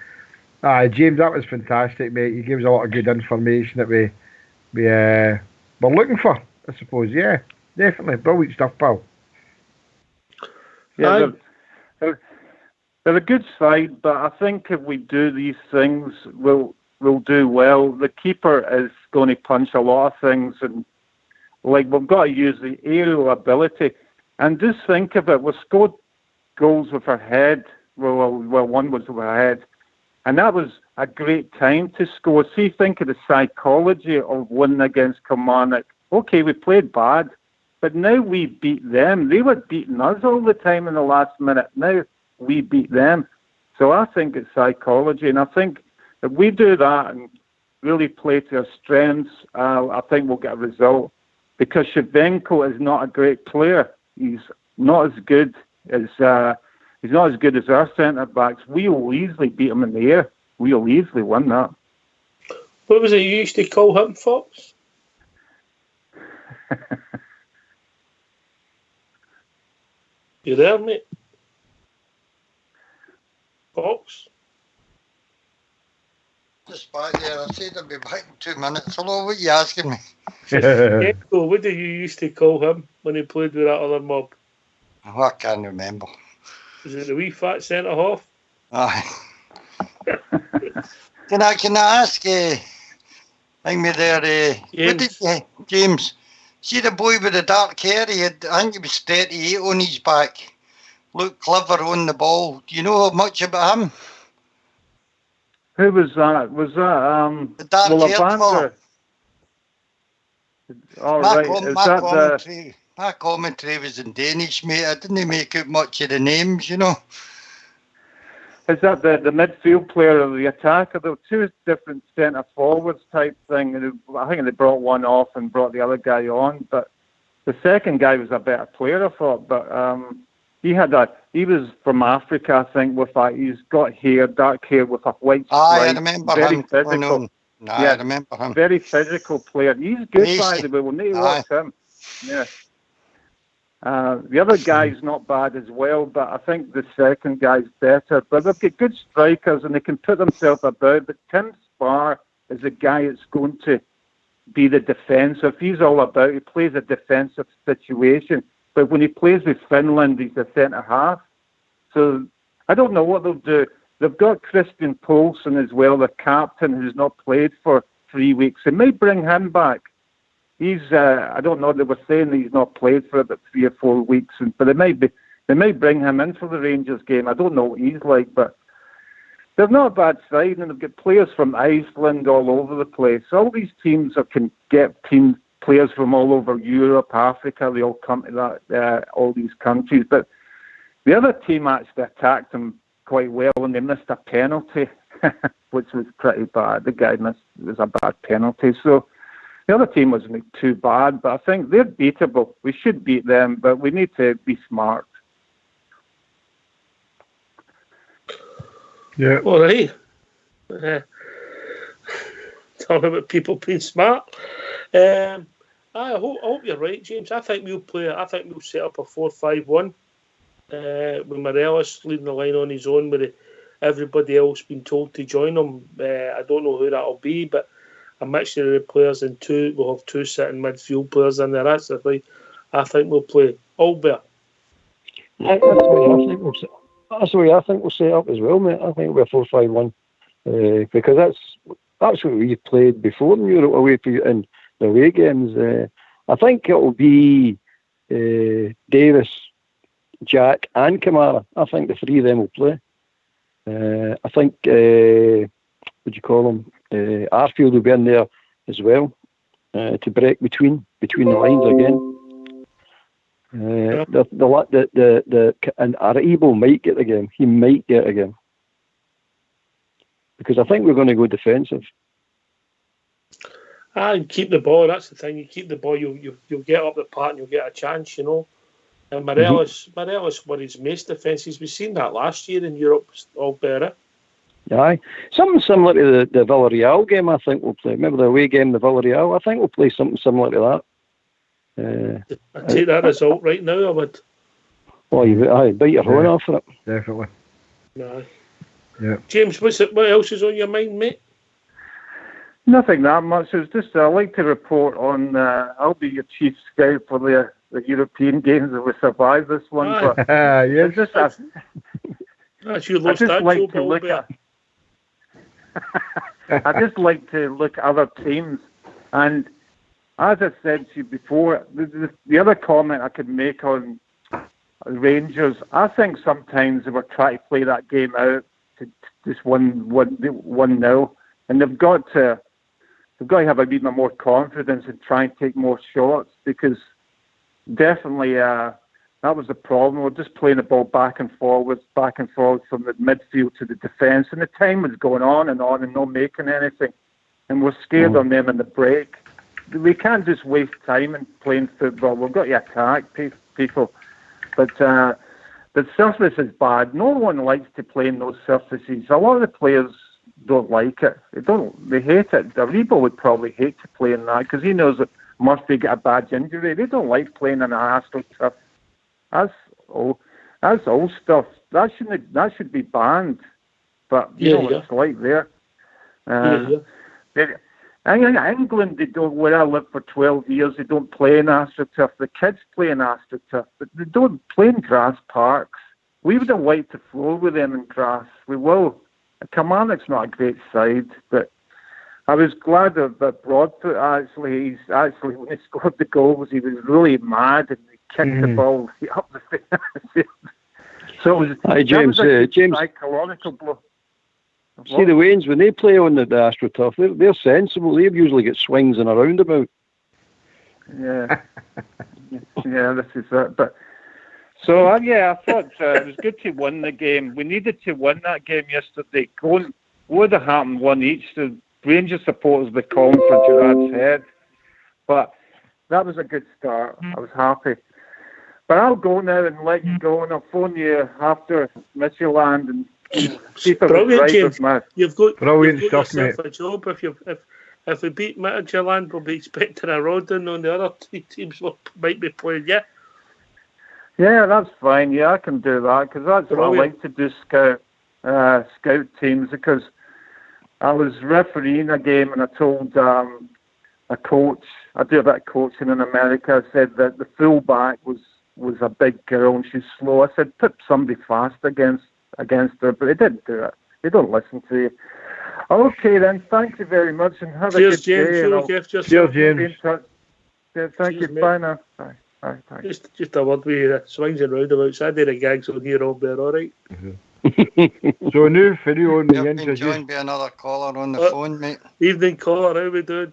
James, that was fantastic, mate. You gave us a lot of good information that we're looking for, I suppose. Yeah, definitely. Brilliant stuff, pal. Yeah, they're a good side, but I think if we do these things, we'll do well. The keeper is going to punch a lot of things, and we've got to use the aerial ability. And just think of it, we scored goals with our head. Well, one was with our head. And that was a great time to score. See, think of the psychology of winning against Kilmarnock. Okay, we played bad, but now we beat them. They were beating us all the time in the last minute. Now we beat them. So I think it's psychology. And I think if we do that and really play to our strengths, I think we'll get a result. Because Shevchenko is not a great player. He's not as good as... He's not as good as our centre-backs. We'll easily beat him in the air. We'll easily win that. What was it you used to call him, Fox? You there, mate? Fox? Just back there. I said I'd be back in 2 minutes. Hello, what are you asking me? Echo, what did you used to call him when he played with that other mob? Oh, I can't remember. Is it the wee fat centre half? Aye. Can I ask thing me there, James, see the boy with the dark hair, I think he was 38 on his back. Looked clever on the ball. Do you know much about him? Who was that? Was that the dark haired fella? All right. My commentary was in Danish, mate. I didn't make out much of the names, you know. Is that the midfield player or the attacker? There were two different centre forwards type thing. I think they brought one off and brought the other guy on. But the second guy was a better player, I thought. But he was from Africa, I think. He's got hair, dark hair with a white stripe. I remember very him. Physical. I remember him. Very physical player. He's good, by the way. We'll need to watch him. Yeah. The other guy's not bad as well, but I think the second guy's better. But they've got good strikers and they can put themselves about. But Tim Sparr is a guy that's going to be the defensive. He's all about, he plays a defensive situation. But when he plays with Finland, he's a centre-half. So I don't know what they'll do. They've got Christian Poulsen as well, the captain, who's not played for 3 weeks. They may bring him back. He's, I don't know, they were saying that he's not played for about 3 or 4 weeks, but they may bring him in for the Rangers game. I don't know what he's like, but they're not a bad side, and they've got players from Iceland all over the place. All these teams can get players from all over Europe, Africa. They all come to that, all these countries. But the other team actually attacked them quite well, and they missed a penalty, which was pretty bad. The guy missed, it was a bad penalty. So the other team wasn't too bad, but I think they're beatable. We should beat them, but we need to be smart. Yeah. All right. Talking about people being smart. I hope you're right, James. I think we'll set up a 4-5-1 with Morelos leading the line on his own, with everybody else being told to join him. I don't know who that'll be, but a mixture of players in two. We'll have 2 sitting midfield players in there. That's the way I think we'll play. Albert. That's the way I think we'll set up as well, mate. I think we're 4-5-1 because that's what we played before in Europe away in the away games. I think it will be Davis, Jack, and Kamara. I think the 3 of them will play. I think what do you call him? Arfield will be in there as well to break between the lines again. And Aribo might get the game. He might get a game because I think we're going to go defensive. And keep the ball. That's the thing. You keep the ball, you'll get up the park and you'll get a chance. You know. And Morelos worries most defences. We've seen that last year in Europe. All better. Aye, something similar to the Villarreal game. I think we'll play. Remember the away game, the Villarreal? I think we'll play something similar to that. I take that result right now. I would. Well, you bite your horn off for it. Definitely. No. Yeah. James, what else is on your mind, mate? Nothing that much. It's just I'd like to report on. I'll be your chief scout for the European games if we survive this one. But yes. That's your lost dad like job, to look at. I just like to look at other teams, and as I said to you before, the other comment I could make on Rangers, I think sometimes they were trying to play that game out to just 1-0, and they've got to have a bit more confidence and try and take more shots, because definitely that was the problem. We're just playing the ball back and forwards from the midfield to the defence, and the time was going on and not making anything, and we're scared on them in the break. We can't just waste time in playing football. We've got to attack people. But the surface is bad. No one likes to play in those surfaces. A lot of the players don't like it. They hate it. Aribo would probably hate to play in that because he knows that Murphy got a bad injury. They don't like playing in an AstroTurf. That's old stuff. That should be banned. But you know what it's like there. In England, they don't. Where I lived for 12 years, they don't play in AstroTurf. The kids play in AstroTurf, but they don't play in grass parks. We would have liked to floor with them in grass. We will. Kilmarnock's not a great side, but I was glad that Broadfoot actually when he scored the goals, he was really mad and he kicked the ball up the field. So it was. Hi, James. James. Psychological blow. See, the Waynes, when they play on the AstroTurf, they're sensible. They usually get swings and a roundabout. Yeah. This is it. But so I thought it was good to win the game. We needed to win that game yesterday. What would have happened 1 each? The Rangers supporters were calling for Gerard's head, but that was a good start. I was happy. But I'll go now and let you go, and I'll phone you after Midfield and. Brilliant, James. You've got stuff, yourself a job. If we beat Midfield, we'll be expecting a Rodden on the other 2 teams might be playing. Yeah. Yeah, that's fine. Yeah, I can do that because that's what I like to do. Scout teams, because I was refereeing a game and I told a coach, I do a bit of coaching in America, I said that the fullback was a big girl and she's slow. I said, put somebody fast against her, but they didn't do it. They don't listen to you. Okay then, thank you very much and have a good James. day. Cheers, James. Yeah, thank you. Mate. Bye now. Bye. Just a word with you, swings and roundabouts. I did a gags on here all better, alright? So now for you on the You've been joined by another caller on the phone, mate. Evening caller, how we doing?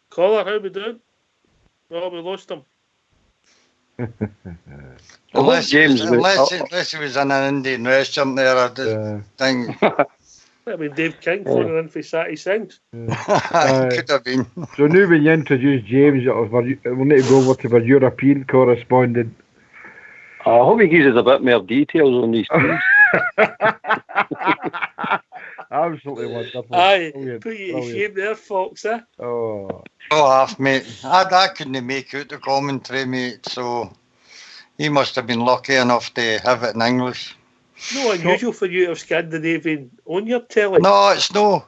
Caller, how we doing? Oh, we lost him. unless he was in an Indian restaurant there, I just think. I mean, Dave King phoning in for Satty Sings. Could have been. So now when you introduce James, we'll need to go over to our European correspondent. I hope he gives us a bit more details on these teams. Absolutely wonderful. Aye, put you to shame there, Fox, eh? Oh, half, mate. I couldn't make out the commentary, mate, so he must have been lucky enough to have it in English. No unusual for you to have Scandinavian on your telly. No, it's no.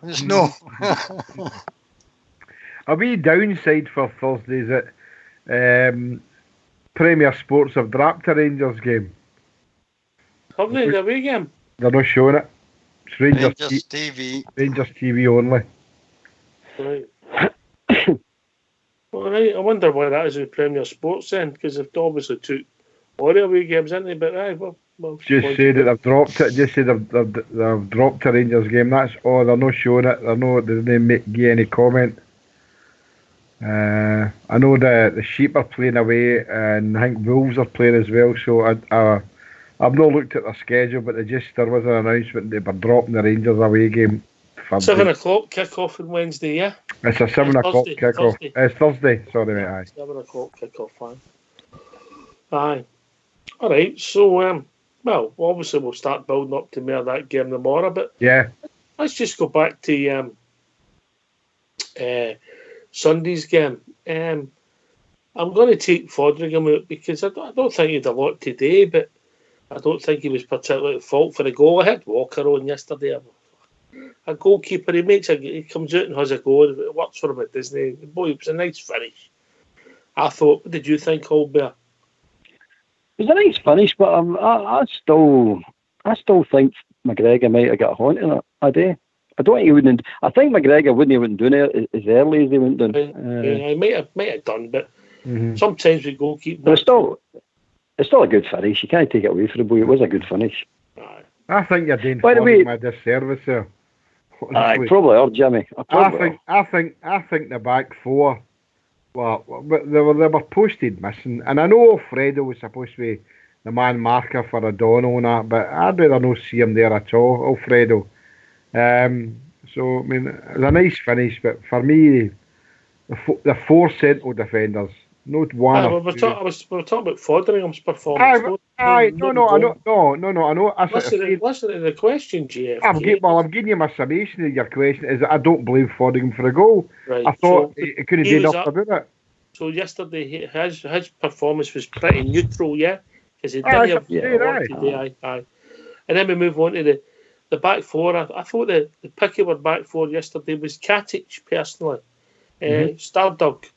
A wee downside for Thursday is that Premier Sports have dropped a Rangers game. Have they? The away game? They're not showing it. It's Rangers TV. Rangers TV only. Right. All right. I wonder why that is with Premier Sports then, because they've obviously took all the away games, haven't they? But aye, well, just say that they've dropped it. Just say they've dropped a Rangers game. That's all. They're not showing it. They didn't give any comment. I know the Sheep are playing away, and I think Wolves are playing as well. So I've not looked at their schedule, but there was an announcement they were dropping the Rangers away game. 7 o'clock kick-off on Wednesday, yeah? It's a 7 o'clock kick-off. It's Thursday, sorry mate, aye. 7 o'clock kick-off, fine. Aye. Alright, so, well, obviously we'll start building up to more of that game tomorrow, but yeah, let's just go back to Sunday's game. I'm going to take Foderingham out because I don't think he had a lot today, but I don't think he was particularly at fault for the goal. I had Walker on yesterday. A goalkeeper, he comes out and has a goal. It works for him at Disney. Boy, it was a nice finish. I thought. What did you think, Holbeer? It was a nice finish, but I still think McGregor might have got a haunting it a day. I don't think he wouldn't. I think McGregor wouldn't have done it as early as he went down. Yeah, he might have done, but sometimes we goalkeeper. But it's still a good finish. You can't take it away from the boy. It was a good finish. I think you're doing Foderingham a disservice there. I probably are, Jimmy. I think the back four. Well, they were posted missing, and I know Alfredo was supposed to be the man marker for O'Donnell and that, but I'd rather not see him there at all, Alfredo. So I mean, it was a nice finish, but for me, the four central defenders, not one. We were talking about Foderingham's performance. I know. Listen to the question, JF. I'm giving you my summation of your question. Is that I don't blame Foderingham for a goal. Right. I thought he could have done enough about it. So yesterday, his performance was pretty neutral, yeah, because he didn't have today. Aye. And then we move on to the back four. I thought the pick of our back four yesterday was Katic, personally. Stardog.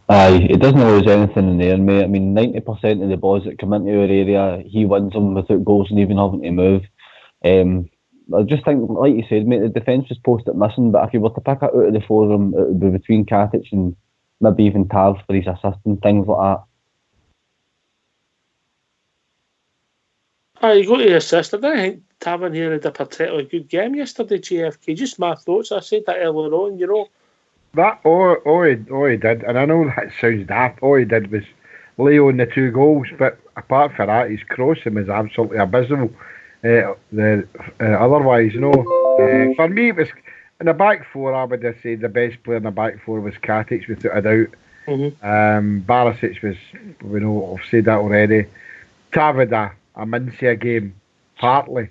Aye, it doesn't always anything in there, mate. I mean, 90% of the balls that come into our area, he wins them without goals and even having to move. I just think, like you said, mate, the defence was posted missing, but if you were to pick it out of the four of them, it would be between Katic and maybe even Tav for his assist and things like that. You go to the assist. I don't think Tav here had a particularly good game yesterday, JFK. Just my thoughts. I said that earlier on, you know. That all he did, and I know that sounds daft, all he did was lay on the two goals, but apart from that, his crossing was absolutely abysmal. Otherwise, you know, for me, it was in the back four. I would have said the best player in the back four was Katic, without a doubt. Barisic was, I've said that already. Tav had a Mincia game, partly.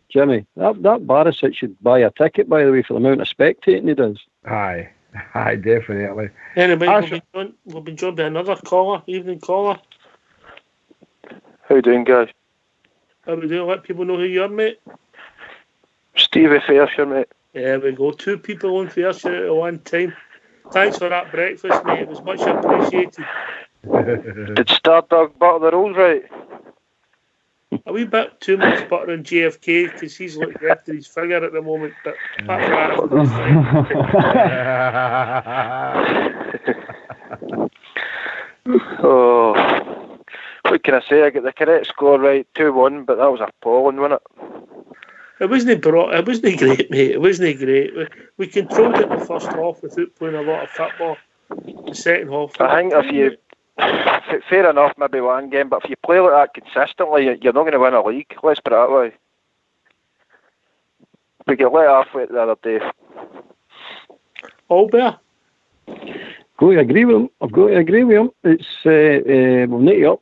Jimmy, that Barisic should buy a ticket, by the way, for the amount of spectating he does. Aye. Aye, definitely. Anyway, we've been joined by another caller. Evening caller. How you doing, guys? How we doing? Let people know who you are, mate. Stevie Fairshire, mate. There we go. 2 people on Fairshire at one time. Thanks for that breakfast, mate. It was much appreciated. Did Stardog butter the rolls right? A wee bit too much butter on JFK because he's looking after his figure at the moment. But apart from that, Oh, what can I say? I got the correct score right, 2-1, but that was appalling, wasn't it? It wasn't great, mate. It wasn't great. We controlled it in the first half without playing a lot of football. The second half, I think if you, fair enough, maybe one game, but if you play like that consistently, you're not going to win a league. Let's put it that way. We got let off with it the other day. Albert? I've got to agree with him. It's we'll need to up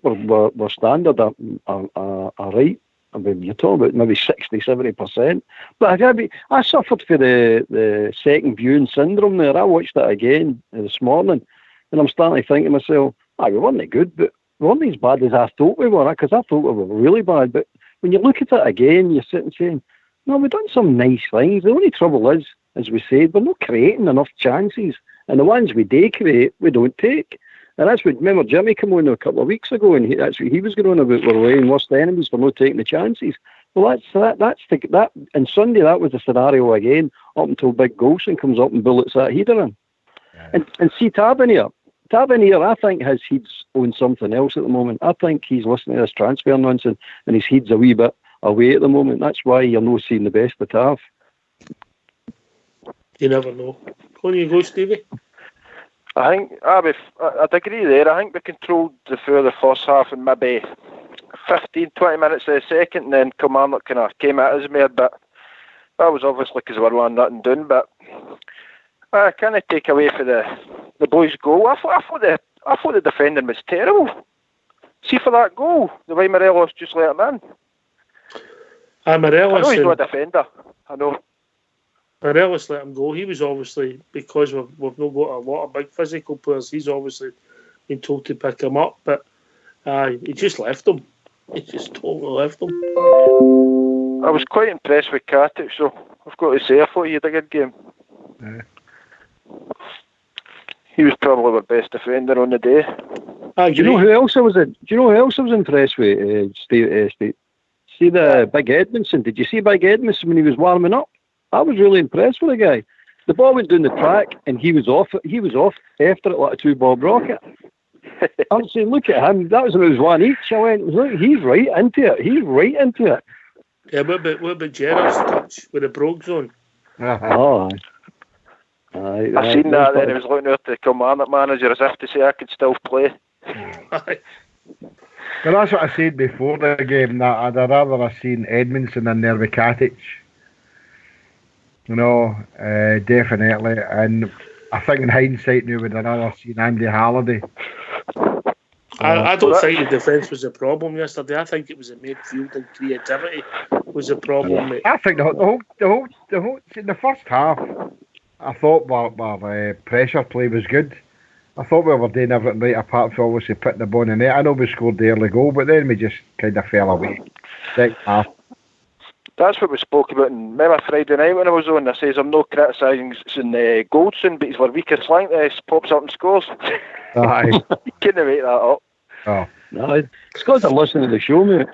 our standard are right. I mean, you're talking about maybe 60-70%. But I suffered for the second viewing syndrome there. I watched it again this morning, and I'm starting to think to myself, we weren't good, but we weren't as bad as I thought we were, because I thought we were really bad. But when you look at it again, you're sitting saying, no, we've done some nice things. The only trouble is, as we said, we're not creating enough chances. And the ones we do create, we don't take. And that's what, remember Jimmy came on a couple of weeks ago, and that's what he was going on about, we're weighing worst enemies for not taking the chances. Well, that. And Sunday, that was the scenario again, up until Big Golson comes up and bullets that header in. Yeah. And see Tavernier, I think his head's on something else at the moment. I think he's listening to this transfer nonsense, and his head's a wee bit away at the moment. That's why you're not seeing the best of Tav. You never know. On you go, Stevie. I think I'd agree there. I think we controlled the first half and maybe 15-20 minutes of the second, and then Kilmarnock kind of came at us more. But that was obviously because we were 1-0 down. But I can't take away for the boys' goal. I thought the defending was terrible. See for that goal, the way Morelos just let him in. Morelos. I know he's not a defender. I know. Morelos let him go. He was obviously, because we've not got a lot of big physical players, he's obviously been told to pick him up, but he just left him. He just totally left him. I was quite impressed with Katic, so I've got to say, I thought he had a good game. Yeah. He was probably our best defender on the day. Do you know who else I was impressed with, Steve? See the Big Edmondson. Did you see Big Edmondson when he was warming up? I was really impressed with the guy. The ball went down the track and he was off after it like a 2-bob rocket. I'm saying, look at him. That was when it was 1 each. I went, look, he's right into it. Yeah, what about Gerrard's touch with the brogue zone? Oh, I seen that, then he was looking at the Kilmarnock manager as if to say I could still play. But that's what I said before the game, that I'd rather have seen Edmondson in there with Katic. Definitely. And I think in hindsight now, we'd rather seen Andy Halliday. I don't think the defence was a problem yesterday. I think it was a midfield and creativity was a problem, mate. I think the whole in the first half, I thought our pressure play was good. I thought we were doing everything right, apart from obviously putting the ball in the net. I know we scored the early goal, but then we just kind of fell away. Second half. That's what we spoke about. And remember Friday night when I was on, I says I'm not criticising Goldson, but he's our weakest link. He pops up and scores. Aye. You couldn't make that up. Oh. No, it's got to listen to the show, mate.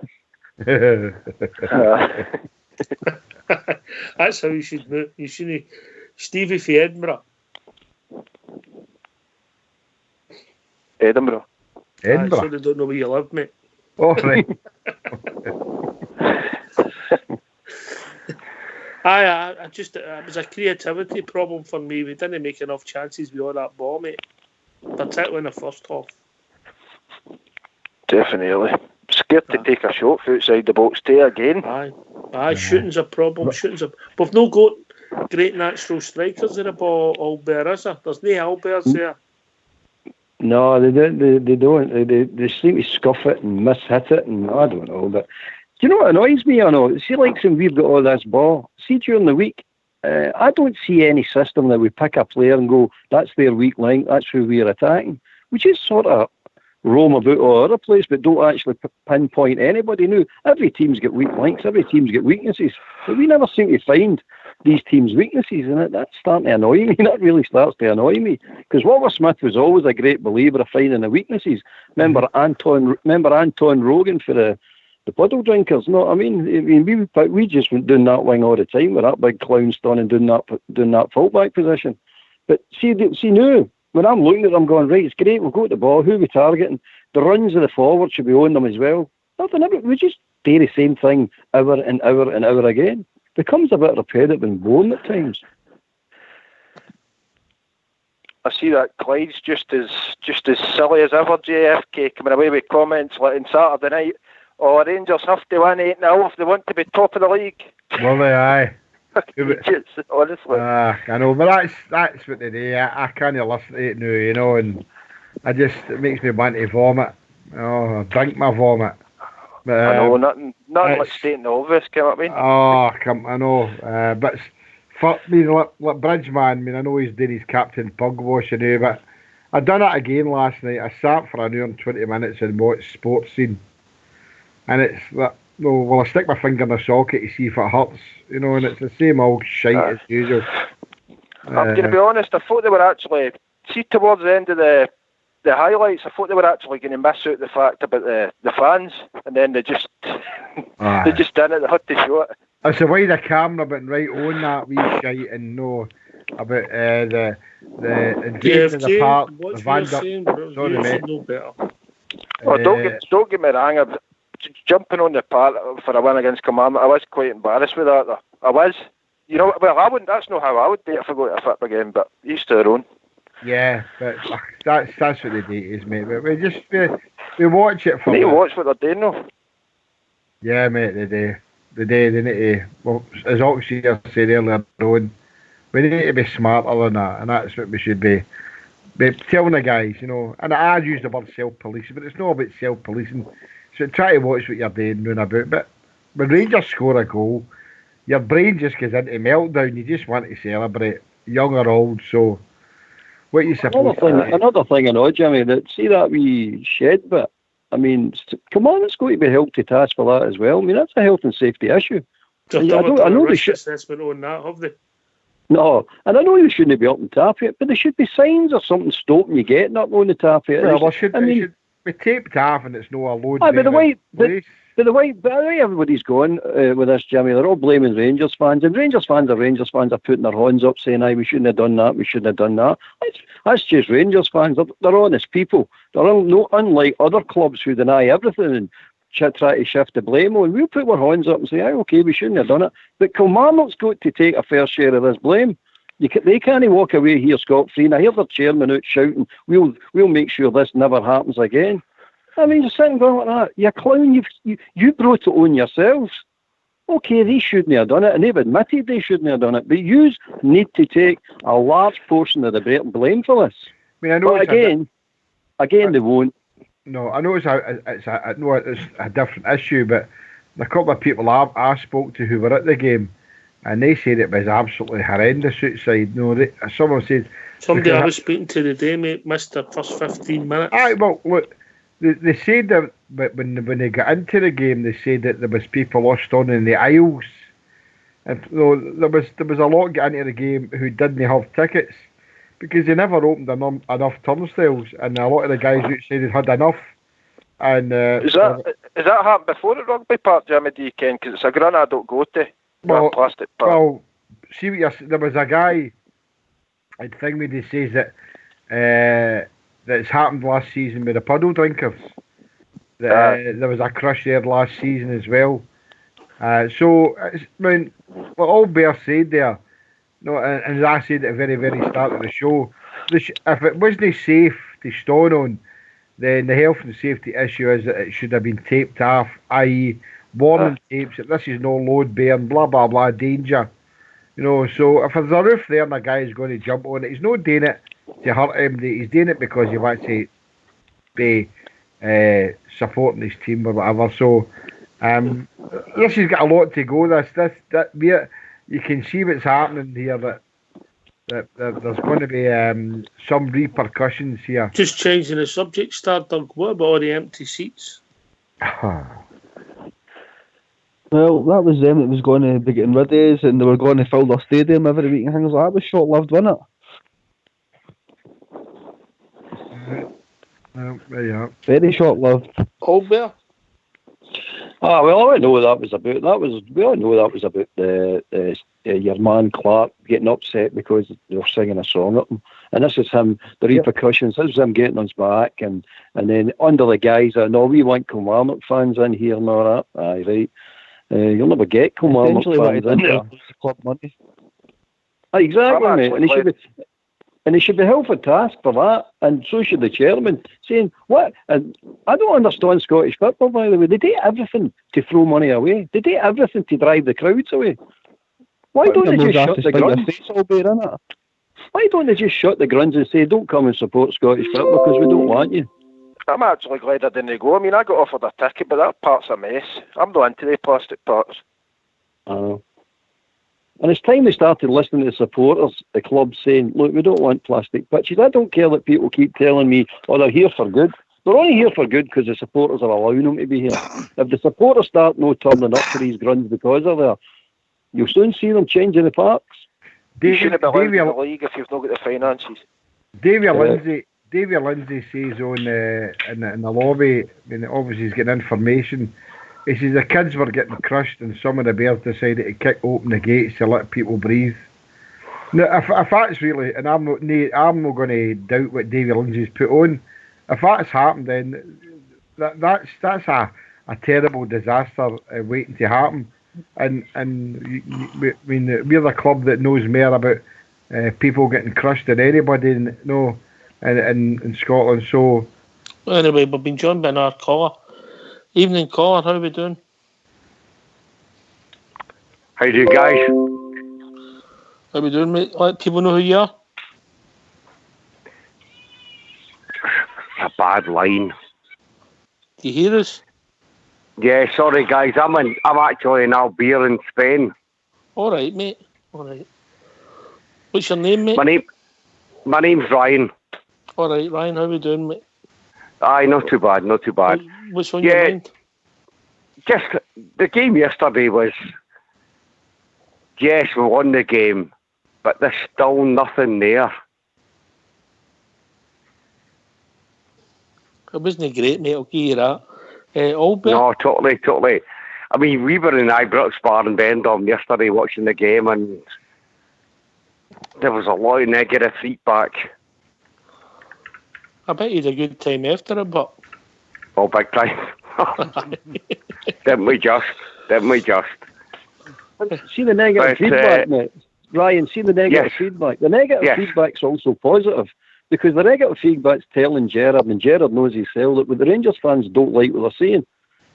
That's how you should move. You shouldn't. Stevie for Edinburgh. Edinburgh. So they don't know where you live, mate. Oh, right. It was a creativity problem for me. We didn't make enough chances with all that ball, mate. Particularly in the first half. Definitely. Scared to take a shot outside the box too again. Aye, shooting's a problem. We've not got great natural strikers in the ball, Albert, is there? There's no Alberts there. No, they don't. They seem to scuff it and miss-hit it, and I don't know. But do you know what annoys me? I know. See, like when we've got all this ball, see during the week, I don't see any system that we pick a player and go, that's their weak link, that's who we're attacking. We just sort of roam about all over the place, but don't actually pinpoint anybody. Now, every team's got weak links, every team's got weaknesses, but we never seem to find these teams' weaknesses, and that's starting to annoy me. That really starts to annoy me, because Walter Smith was always a great believer of finding the weaknesses. Remember Anton Rogan for the puddle drinkers? No, I mean we just went doing that wing all the time with that big clown standing doing that fullback position. But see now, when I'm looking at them going, right, it's great, we'll go to the ball, who are we targeting? The runs of the forward should be on them as well. We just do the same thing hour and hour and hour again. Becomes a bit repetitive and boring at times. I see that Clyde's just as silly as ever, JFK, coming away with comments like on Saturday night, Rangers have to win 8-0 if they want to be top of the league. Well, aye. Honestly. I know, but that's what they do. I can't listen to it now, and it makes me want to vomit. Drink my vomit. But, I know, nothing like stating the obvious, can I mean? I know. But for me, like Bridgeman, I know he's doing his captain pug washing now, but I done it again last night. I sat for an hour and 20 minutes and watched Sports Scene, and it's like, well, I stick my finger in the socket to see if it hurts, and it's the same old shite as usual. I'm going to be honest, I thought they were actually, towards the end of the highlights, I thought they were actually going to miss out the fact about the fans, and then they just didn't. They had to show it. It's the way the camera went right on that wee shite and know about the invasion of the park, the Van Sorry, mate. No better. Don't get me wrong. Jumping on the part for a win against Kilmarnock, I was quite embarrassed with that. I was. I wouldn't. That's not how I would do it if I go to a FIP again. But each to their own. Yeah, but that's what the date is, mate. But we watch it for. They watch what they're doing, though. Yeah, mate. They do. They need to. Well, as Oxy said earlier on, we need to be smarter than that, and that's what we should be telling the guys, And I use the word self-policing, but it's not about self-policing. So try to watch what you're doing round about. But when Rangers score a goal, your brain just goes into meltdown. You just want to celebrate, young or old. So what you supposed Another thing I know, Jimmy, see that wee shed bit. I mean, come on, it's going to be held to task for that as well. I mean, that's a health and safety issue. I know they should assessment on that, have they? No, and I know you shouldn't be up on top of it, but there should be signs or something stopping you getting up on the top of it. Well, it should be taped off, and it's no a load. But the way everybody's going with this, Jimmy, they're all blaming Rangers fans, and Rangers fans are putting their hands up saying, "Aye, we shouldn't have done that. We shouldn't have done that." That's just Rangers fans. They're honest people. They're unlike other clubs who deny everything and try to shift the blame on. We'll put our hands up and say, "Aye, okay, we shouldn't have done it." But Kilmarnock's got to take a fair share of this blame. They can't walk away here scot-free. And I hear the chairman out shouting, "We'll make sure this never happens again." I mean, you're sitting going like that. You clown, you brought it on yourselves. Okay, they shouldn't have done it, and they've admitted they shouldn't have done it. But you need to take a large portion of the blame for this. I mean, I know. But again, they won't. No, I know it's a different issue, but a couple of people I spoke to who were at the game, and they said it was absolutely horrendous outside. No, someone said somebody I was speaking to today, mate, missed the first 15 minutes. Aye, well, look. They said that when they got into the game, they said that there was people lost on in the aisles, and there was a lot getting into the game who didn't have tickets because they never opened enough turnstiles, and a lot of the guys outside had enough. And is that happened before at Rugby Park, Jimmy? Do you ken? Because it's a ground I don't go to. Plastic park. Well, see there was a guy. I think he says that. That's happened last season with the puddle drinkers. There was a crush there last season as well. So, all bear said there, and as I said at the very, very start of the show, if it wasn't safe to stand on, then the health and safety issue is that it should have been taped off, i.e. warning tapes that this is no load bearing, blah, blah, blah, danger. So if there's a roof there and a guy is going to jump on it, he's not doing it to hurt him. He's doing it because he wants to be supporting his team or whatever. So this has got a lot to go. you can see what's happening here. That there's going to be some repercussions here. Just changing the subject, Doug. What about all the empty seats? Well, that was them that was going to be getting rid of us, and they were going to fill their stadium every week and things like that. Was short-lived, wasn't it? Yeah. Very short-lived. Albert? Well, I know what that was about. We all know that was about your man Clark getting upset because they were singing a song at him. And this is him, the repercussions. This is him getting on his back, and then under the guise of, no, we want Kilmarnock fans in here and all that. Aye, right. You'll never get Kilmarnock fans in there. Club money. Exactly, mate. And he should be held for task for that, and so should the chairman, saying, what? And I don't understand Scottish football, by the way. They do everything to throw money away. They do everything to drive the crowds away. Why don't they just shut the gruns? Why don't they just shut the gruns and say, don't come and support Scottish football because we don't want you? I'm actually glad I didn't go. I mean, I got offered a ticket, but that part's a mess. I'm not into the plastic parts. And it's time they started listening to the supporters, the club, saying, look, we don't want plastic pitches. I don't care that people keep telling me, oh, they're here for good. They're only here for good because the supporters are allowing them to be here. If the supporters start no turning up to these gruns because of there, you'll soon see them changing the parks. You shouldn't be allowed in the league if you've not got the finances. David Lindsay says on in the lobby, I mean, obviously he's getting information. He says the kids were getting crushed and some of the Bears decided to kick open the gates to let people breathe. Now, if that's really, and I'm not going to doubt what David Lindsay's put on, if that's happened, then that's a terrible disaster waiting to happen. And we're the club that knows more about people getting crushed than anybody in Scotland. So anyway, we've been joined by our caller. Evening, caller. How are we doing? How you doing, guys? How are we doing, mate? Let people know who you are. A bad line. Do you hear us? Yeah, sorry, guys. I'm actually in Albier in Spain. All right, mate. All right. What's your name, mate? My name's Ryan. All right, Ryan. How are we doing, mate? Aye, not too bad. What's on your mind? Just the game yesterday was, yes, we won the game, but there's still nothing there. It wasn't great, mate. I'll give you that. Albert? No, totally. I mean, we were in Ibrox Bar in Vendome yesterday watching the game, and there was a lot of negative feedback. I bet you had a good time after it, but... Oh, big time. Didn't we just? See the negative feedback, mate. Ryan, see the negative feedback. The negative feedback's also positive, because the negative feedback's telling Gerard, and Gerard knows himself, that the Rangers fans don't like what they're seeing.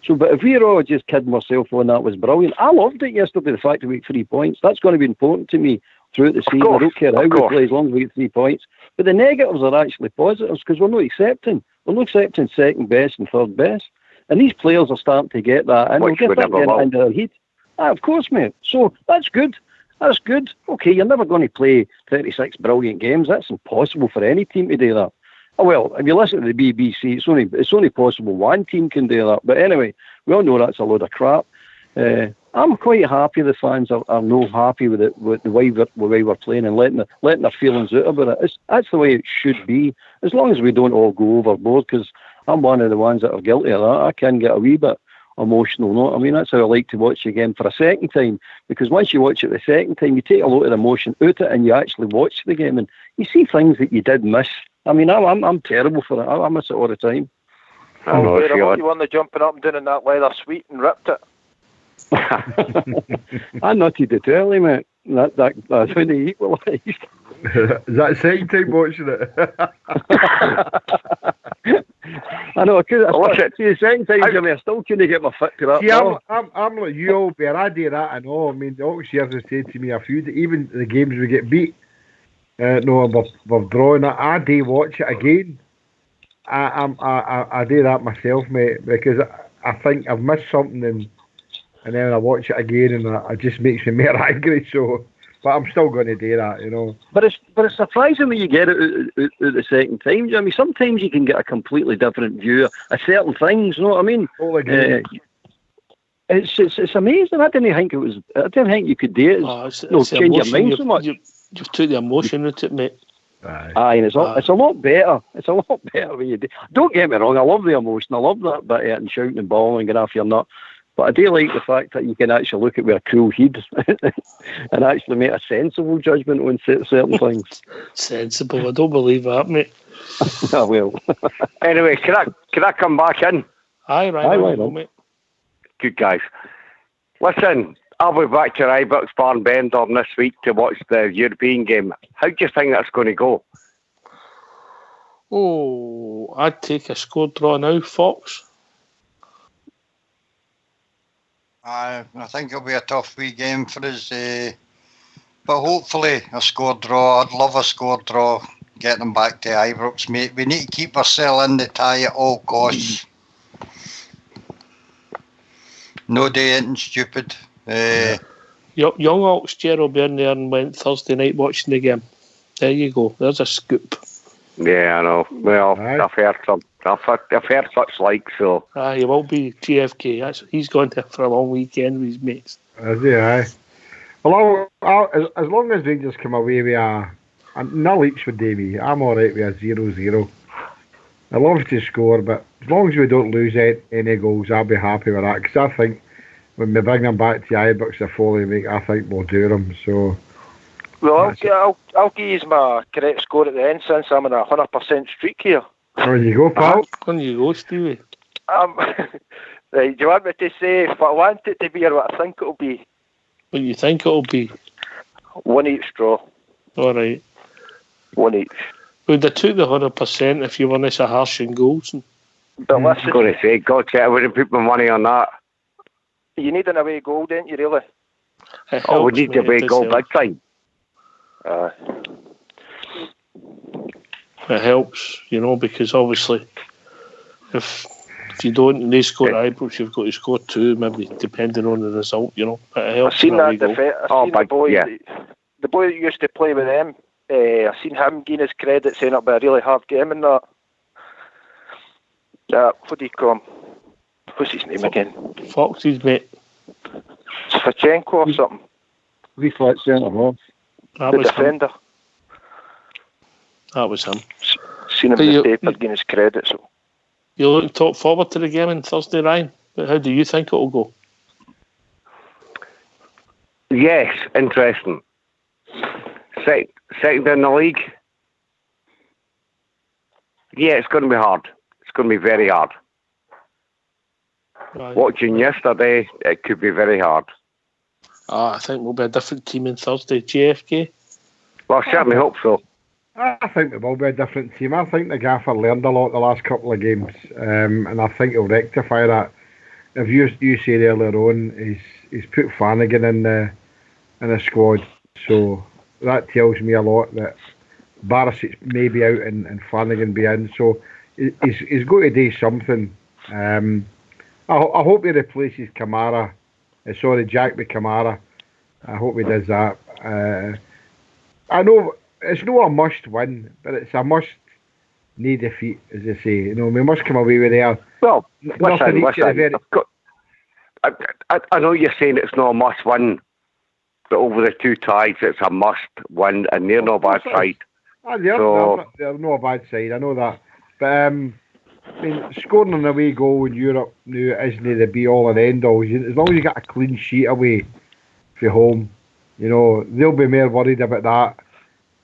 So, but if we're all just kidding ourselves on that was brilliant. I loved it yesterday, the fact that we got 3 points. That's going to be important to me throughout the season. I don't care how we play as long as we get 3 points. But the negatives are actually positives, because we're not accepting second best and third best. And these players are starting to get that, and they'll get that into their heat. Of course, mate. So that's good. That's good. Okay, you're never going to play 36 brilliant games. That's impossible for any team to do that. Oh, well, if you listen to the BBC, it's only possible one team can do that. But anyway, we all know that's a load of crap. I'm quite happy the fans are not happy with it, with the way we're playing and letting their feelings out about it. That's the way it should be, as long as we don't all go overboard, because I'm one of the ones that are guilty of that. I can get a wee bit emotional. No, I mean, that's how I like to watch the game for a second time, because once you watch it the second time, you take a lot of emotion out of it and you actually watch the game and you see things that you did miss. I mean, I'm terrible for it. I miss it all the time. I hope you won the jumping up and down in that leather suite and ripped it. I nutted it early, mate. That's when they equalised. Is that the second time watching it? I know. See, the second time, Jimmy, I still couldn't get my foot to that. See, I'm like you, Albert. I do that and all. I mean, the Oxyers have said to me a few, even the games we get beat, we're drawing. I do watch it again. I do that myself, mate, because I think I've missed something, and and then I watch it again, and it just makes me more angry. So, but I'm still going to do that, you know. But it's surprising when you get it the second time. I mean, sometimes you can get a completely different view of certain things. You know what I mean? It's amazing. I didn't think you could do it. Change your mind so much. You've took the emotion into it, mate. Aye, and it's a lot better. It's a lot better when you do. Don't get me wrong, I love the emotion. I love that bit of it and shouting and bawling and getting off your nut. But I do like the fact that you can actually look at with a cool head and actually make a sensible judgment on certain things. Sensible? I don't believe that, mate. I will. Anyway, can I come back in? Aye, right, mate. Good guys. Listen, I'll be back to Ibrox Barn Bendon this week to watch the European game. How do you think that's going to go? Oh, I'd take a score draw now, Fox. I think it'll be a tough wee game for us, but hopefully a score draw. I'd love a score draw. Get them back to Ibrox, mate. We need to keep ourselves in the tie at all costs. No do anything stupid. Young Ox Gerald Byrne there and went Thursday night watching the game. There you go. There's a scoop. Yeah, I know. Well, I've heard some. I've heard such like, so. He will be GFK. He's gone there for a long weekend with his mates. Is he, aye? Well, as long as Rangers come away with nil each with Davey, I'm alright with a 0-0. I love to score, but as long as we don't lose any goals, I'll be happy with that. Because I think when we bring them back to Ibrox the following week, I think we'll do them. So. Well, I'll give you my correct score at the end since I'm on a 100% streak here. On you go, pal. On you go, Stevie. Right, do you want me to say if I want it to be or what I think it'll be? What you think it'll be? 1 each draw. All right. 1 each. Would they took the 100% if you won this a harsh in goals? But listen, I'm going to say, God, I wouldn't put my money on that. You need an away goal, don't you, really? We need the away goal big time. It helps, because obviously if you don't and they score Ibrox, you've got to score 2, maybe depending on the result, But it helps. I've seen that the boy that used to play with them. I've seen him gain his credit saying it'll be a really hard game and that. What do you call him? What's his name again? Fox's mate. Svachenko or something. We flat centre half. The defender. That was him. Seen him in the paper getting his credit. So. You're looking top forward to the game on Thursday, Ryan. But how do you think it'll go? Yes, interesting. Second in the league. Yeah, it's going to be hard. It's going to be very hard. Right. Watching yesterday, it could be very hard. I think we'll be a different team on Thursday. JFK? Well, I certainly hope so. I think it will be a different team. I think the gaffer learned a lot the last couple of games, and I think he'll rectify that. If you said earlier on, he's put Flanagan in the squad, so that tells me a lot that Barisic may be out and Flanagan be in. So he's going to do something. I hope he replaces Kamara. Jack with Kamara. I hope he does that. I know it's not a must win, but it's a must need defeat, as they say. We must come away with there. Well, listen. I know you're saying it's not a must win, but over the two ties, it's a must win, and they're not a bad side. They're not a bad side. I know that, but scoring an away goal in Europe now isn't the be all and end all. As long as you get a clean sheet away from home, they'll be more worried about that.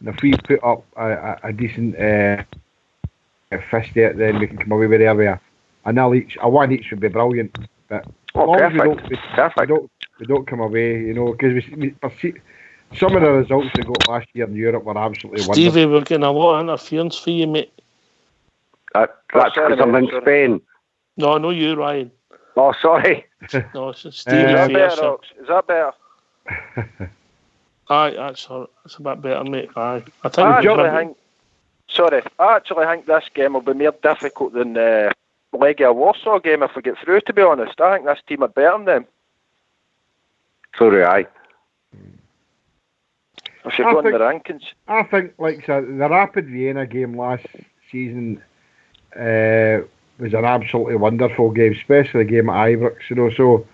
And if we put up a decent fist there, then we can come away with there with a nil each. A 1 each would be brilliant. But as long as we don't come away, because we see some of the results we got last year in Europe were absolutely wonderful. Stevie, we're getting a lot of interference for you, mate. That's because I'm in Spain. No, no, you, Ryan. Oh, sorry. No, it's Stevie. Is that better? Aye, that's a bit better, mate. Aye. I actually think this game will be more difficult than the Legia Warsaw game if we get through, to be honest. I think this team are better than them. So do I. If you're going to the rankings. I think, like the Rapid Vienna game last season was an absolutely wonderful game, especially the game at Ibrox. You know, so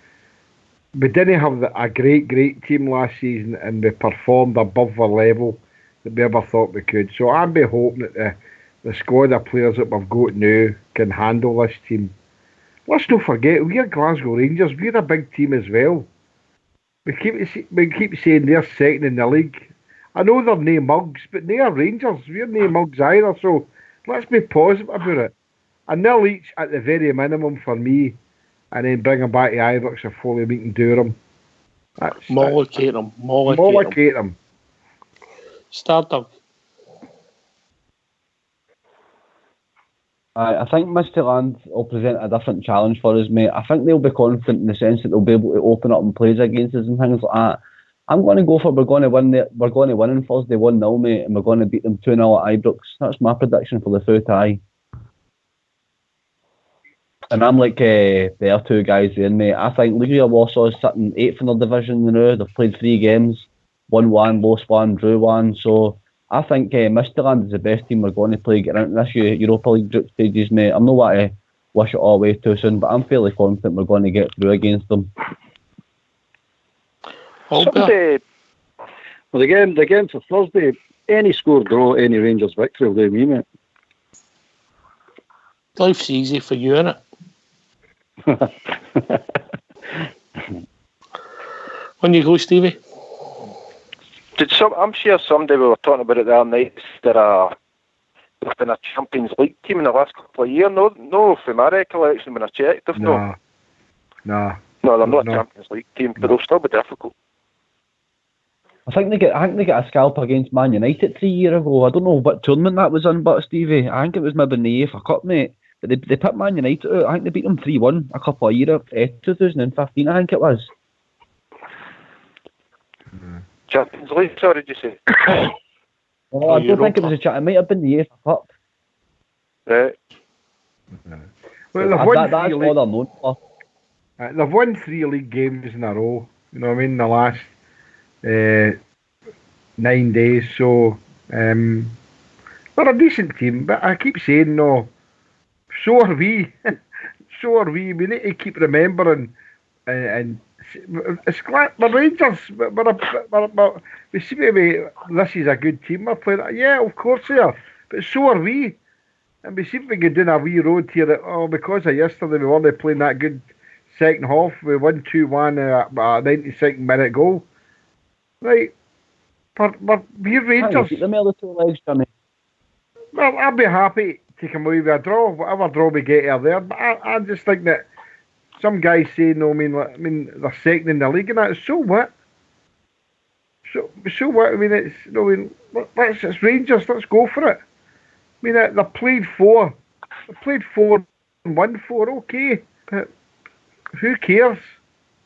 we didn't have a great team last season, and we performed above the level that we ever thought we could. So I'd be hoping that the squad of players that we've got now can handle this team. Let's not forget, we're Glasgow Rangers. We're a big team as well. We keep saying they're second in the league. I know they're nae mugs, but they are Rangers. We're nae mugs either, so let's be positive about it. A nil each at the very minimum for me, and then bring them back to Ibrox if Foley we can do them. Mollocate them. Mollocate them. Stardom. I think Midfield will present a different challenge for us, mate. I think they'll be confident in the sense that they'll be able to open up and plays against us and things like that. I'm going to go for we're going to win on Thursday 1-0, mate, and we're going to beat them 2-0 at Ibrox. That's my prediction for the full tie. And I'm like the other two guys there, mate. I think Legia Warsaw is sitting 8th in their division now. They've played 3 games, won 1, lost 1, drew 1. So I think Midfield is the best team we're going to play getting into this Europa League group stages, mate. I'm not want to wish it all away too soon, but I'm fairly confident we're going to get through against them. Well, the game for Thursday, any score draw, any Rangers victory will do me, mate. Life's easy for you, innit? When you go, Stevie? I'm sure somebody we were talking about it the other night. They've been a Champions League team in the last couple of years. No, from my recollection, when I checked, they've No, they're not a Champions League team, but they'll still be difficult. I think they get a scalp against Man United 3 years ago. I don't know what tournament that was in, but Stevie, I think it was maybe in the UEFA Cup, mate. But they put Man United out. I think they beat them 3-1 a couple of years, 2015, I think it was. Champions League, sorry, did you say? I don't think it was it might have been the UEFA Cup. Right. Well, they've won that's all they're known for. They've won 3 league games in a row. You know what I mean? The last 9 days. So they're a decent team. But I keep saying, no, so are we. So are we. We need to keep remembering and it's like the Rangers. We seem to be. This is a good team. We're playing. Yeah, of course they are. But so are we. And we seem to be doing a wee road here. That, because of yesterday, we weren't playing that good second half. We won 2-1 at a 92nd minute goal. Right. But we're Rangers. Keep them other 2 legs, Jimmy. Well, I'd be happy to come away with a draw, whatever draw we get out there. But I just think that some guys say, no, I mean, they're second in the league and that. So what? So what? I mean, it's Rangers. Let's go for it. I mean, they played 4. They played 4 and won 4. Okay, but who cares?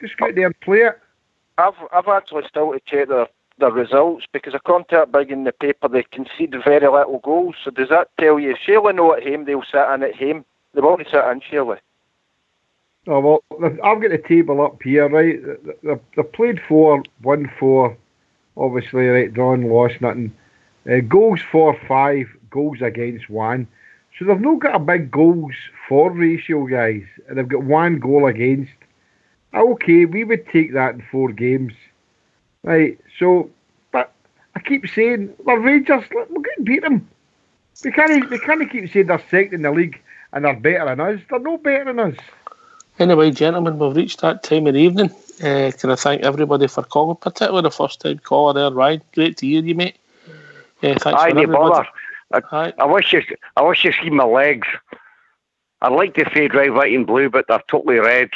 Just go out there and play it. I've actually still to check their results because according to that big in the paper, they conceded very little goals. So does that tell you, surely no at home, they'll sit in at home? They've only sit in, surely. Oh, well, I've got the table up here, right? They played 4, won 4, obviously, right, drawn, lost, nothing. Goals for 5, goals against 1. So they've not got a big goals for ratio, guys, and they've got 1 goal against. Okay, we would take that in 4 games. Right, so, but I keep saying, we're Rangers, we're going to beat them. We can't keep saying they're second in the league and they're better than us. They're no better than us. Anyway, gentlemen, we've reached that time of the evening. Can I thank everybody for calling, particularly the first time caller there, Ryan. Great to hear you, mate. Thanks for everybody. I wish you see my legs. I'd like to fade right, white and blue, but they're totally red.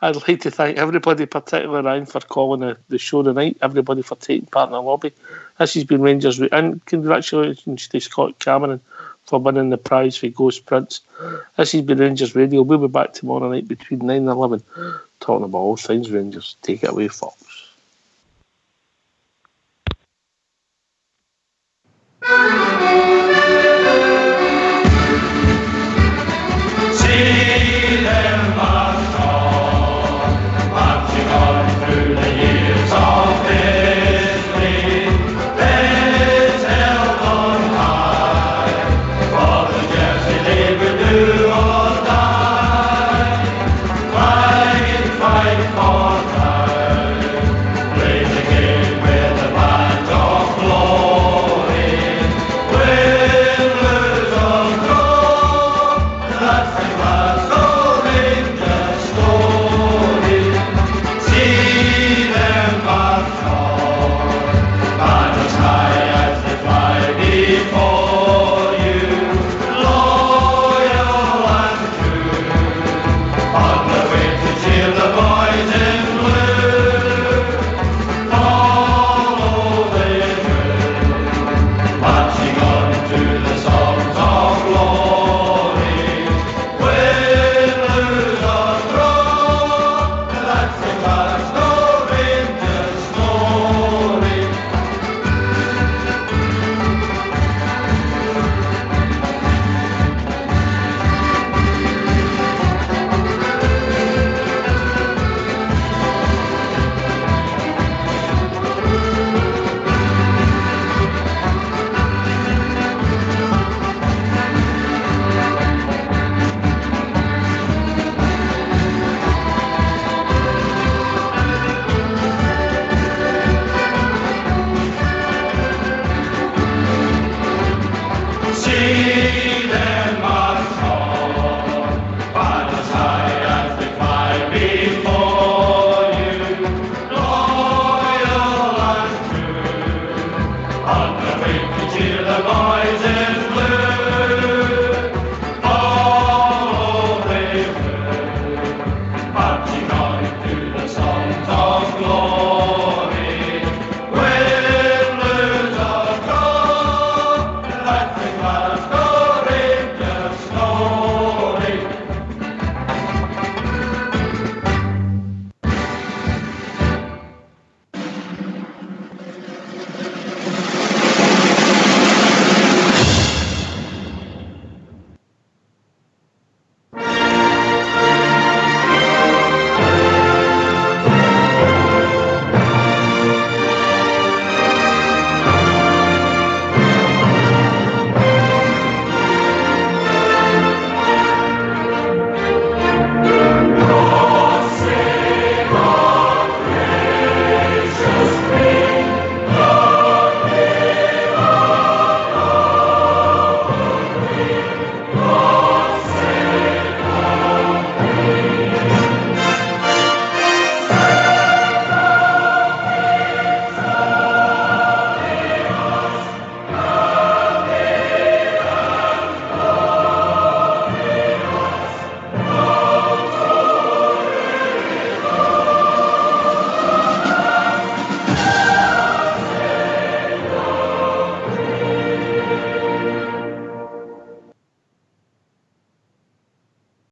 I'd like to thank everybody, particularly Ryan, for calling the show tonight, everybody for taking part in the lobby. This has been Rangers, and congratulations to Scott Cameron for winning the prize for Ghost Prince. This has been Rangers Radio. We'll be back tomorrow night between 9 and 11, talking about all things Rangers. Take it away, folks.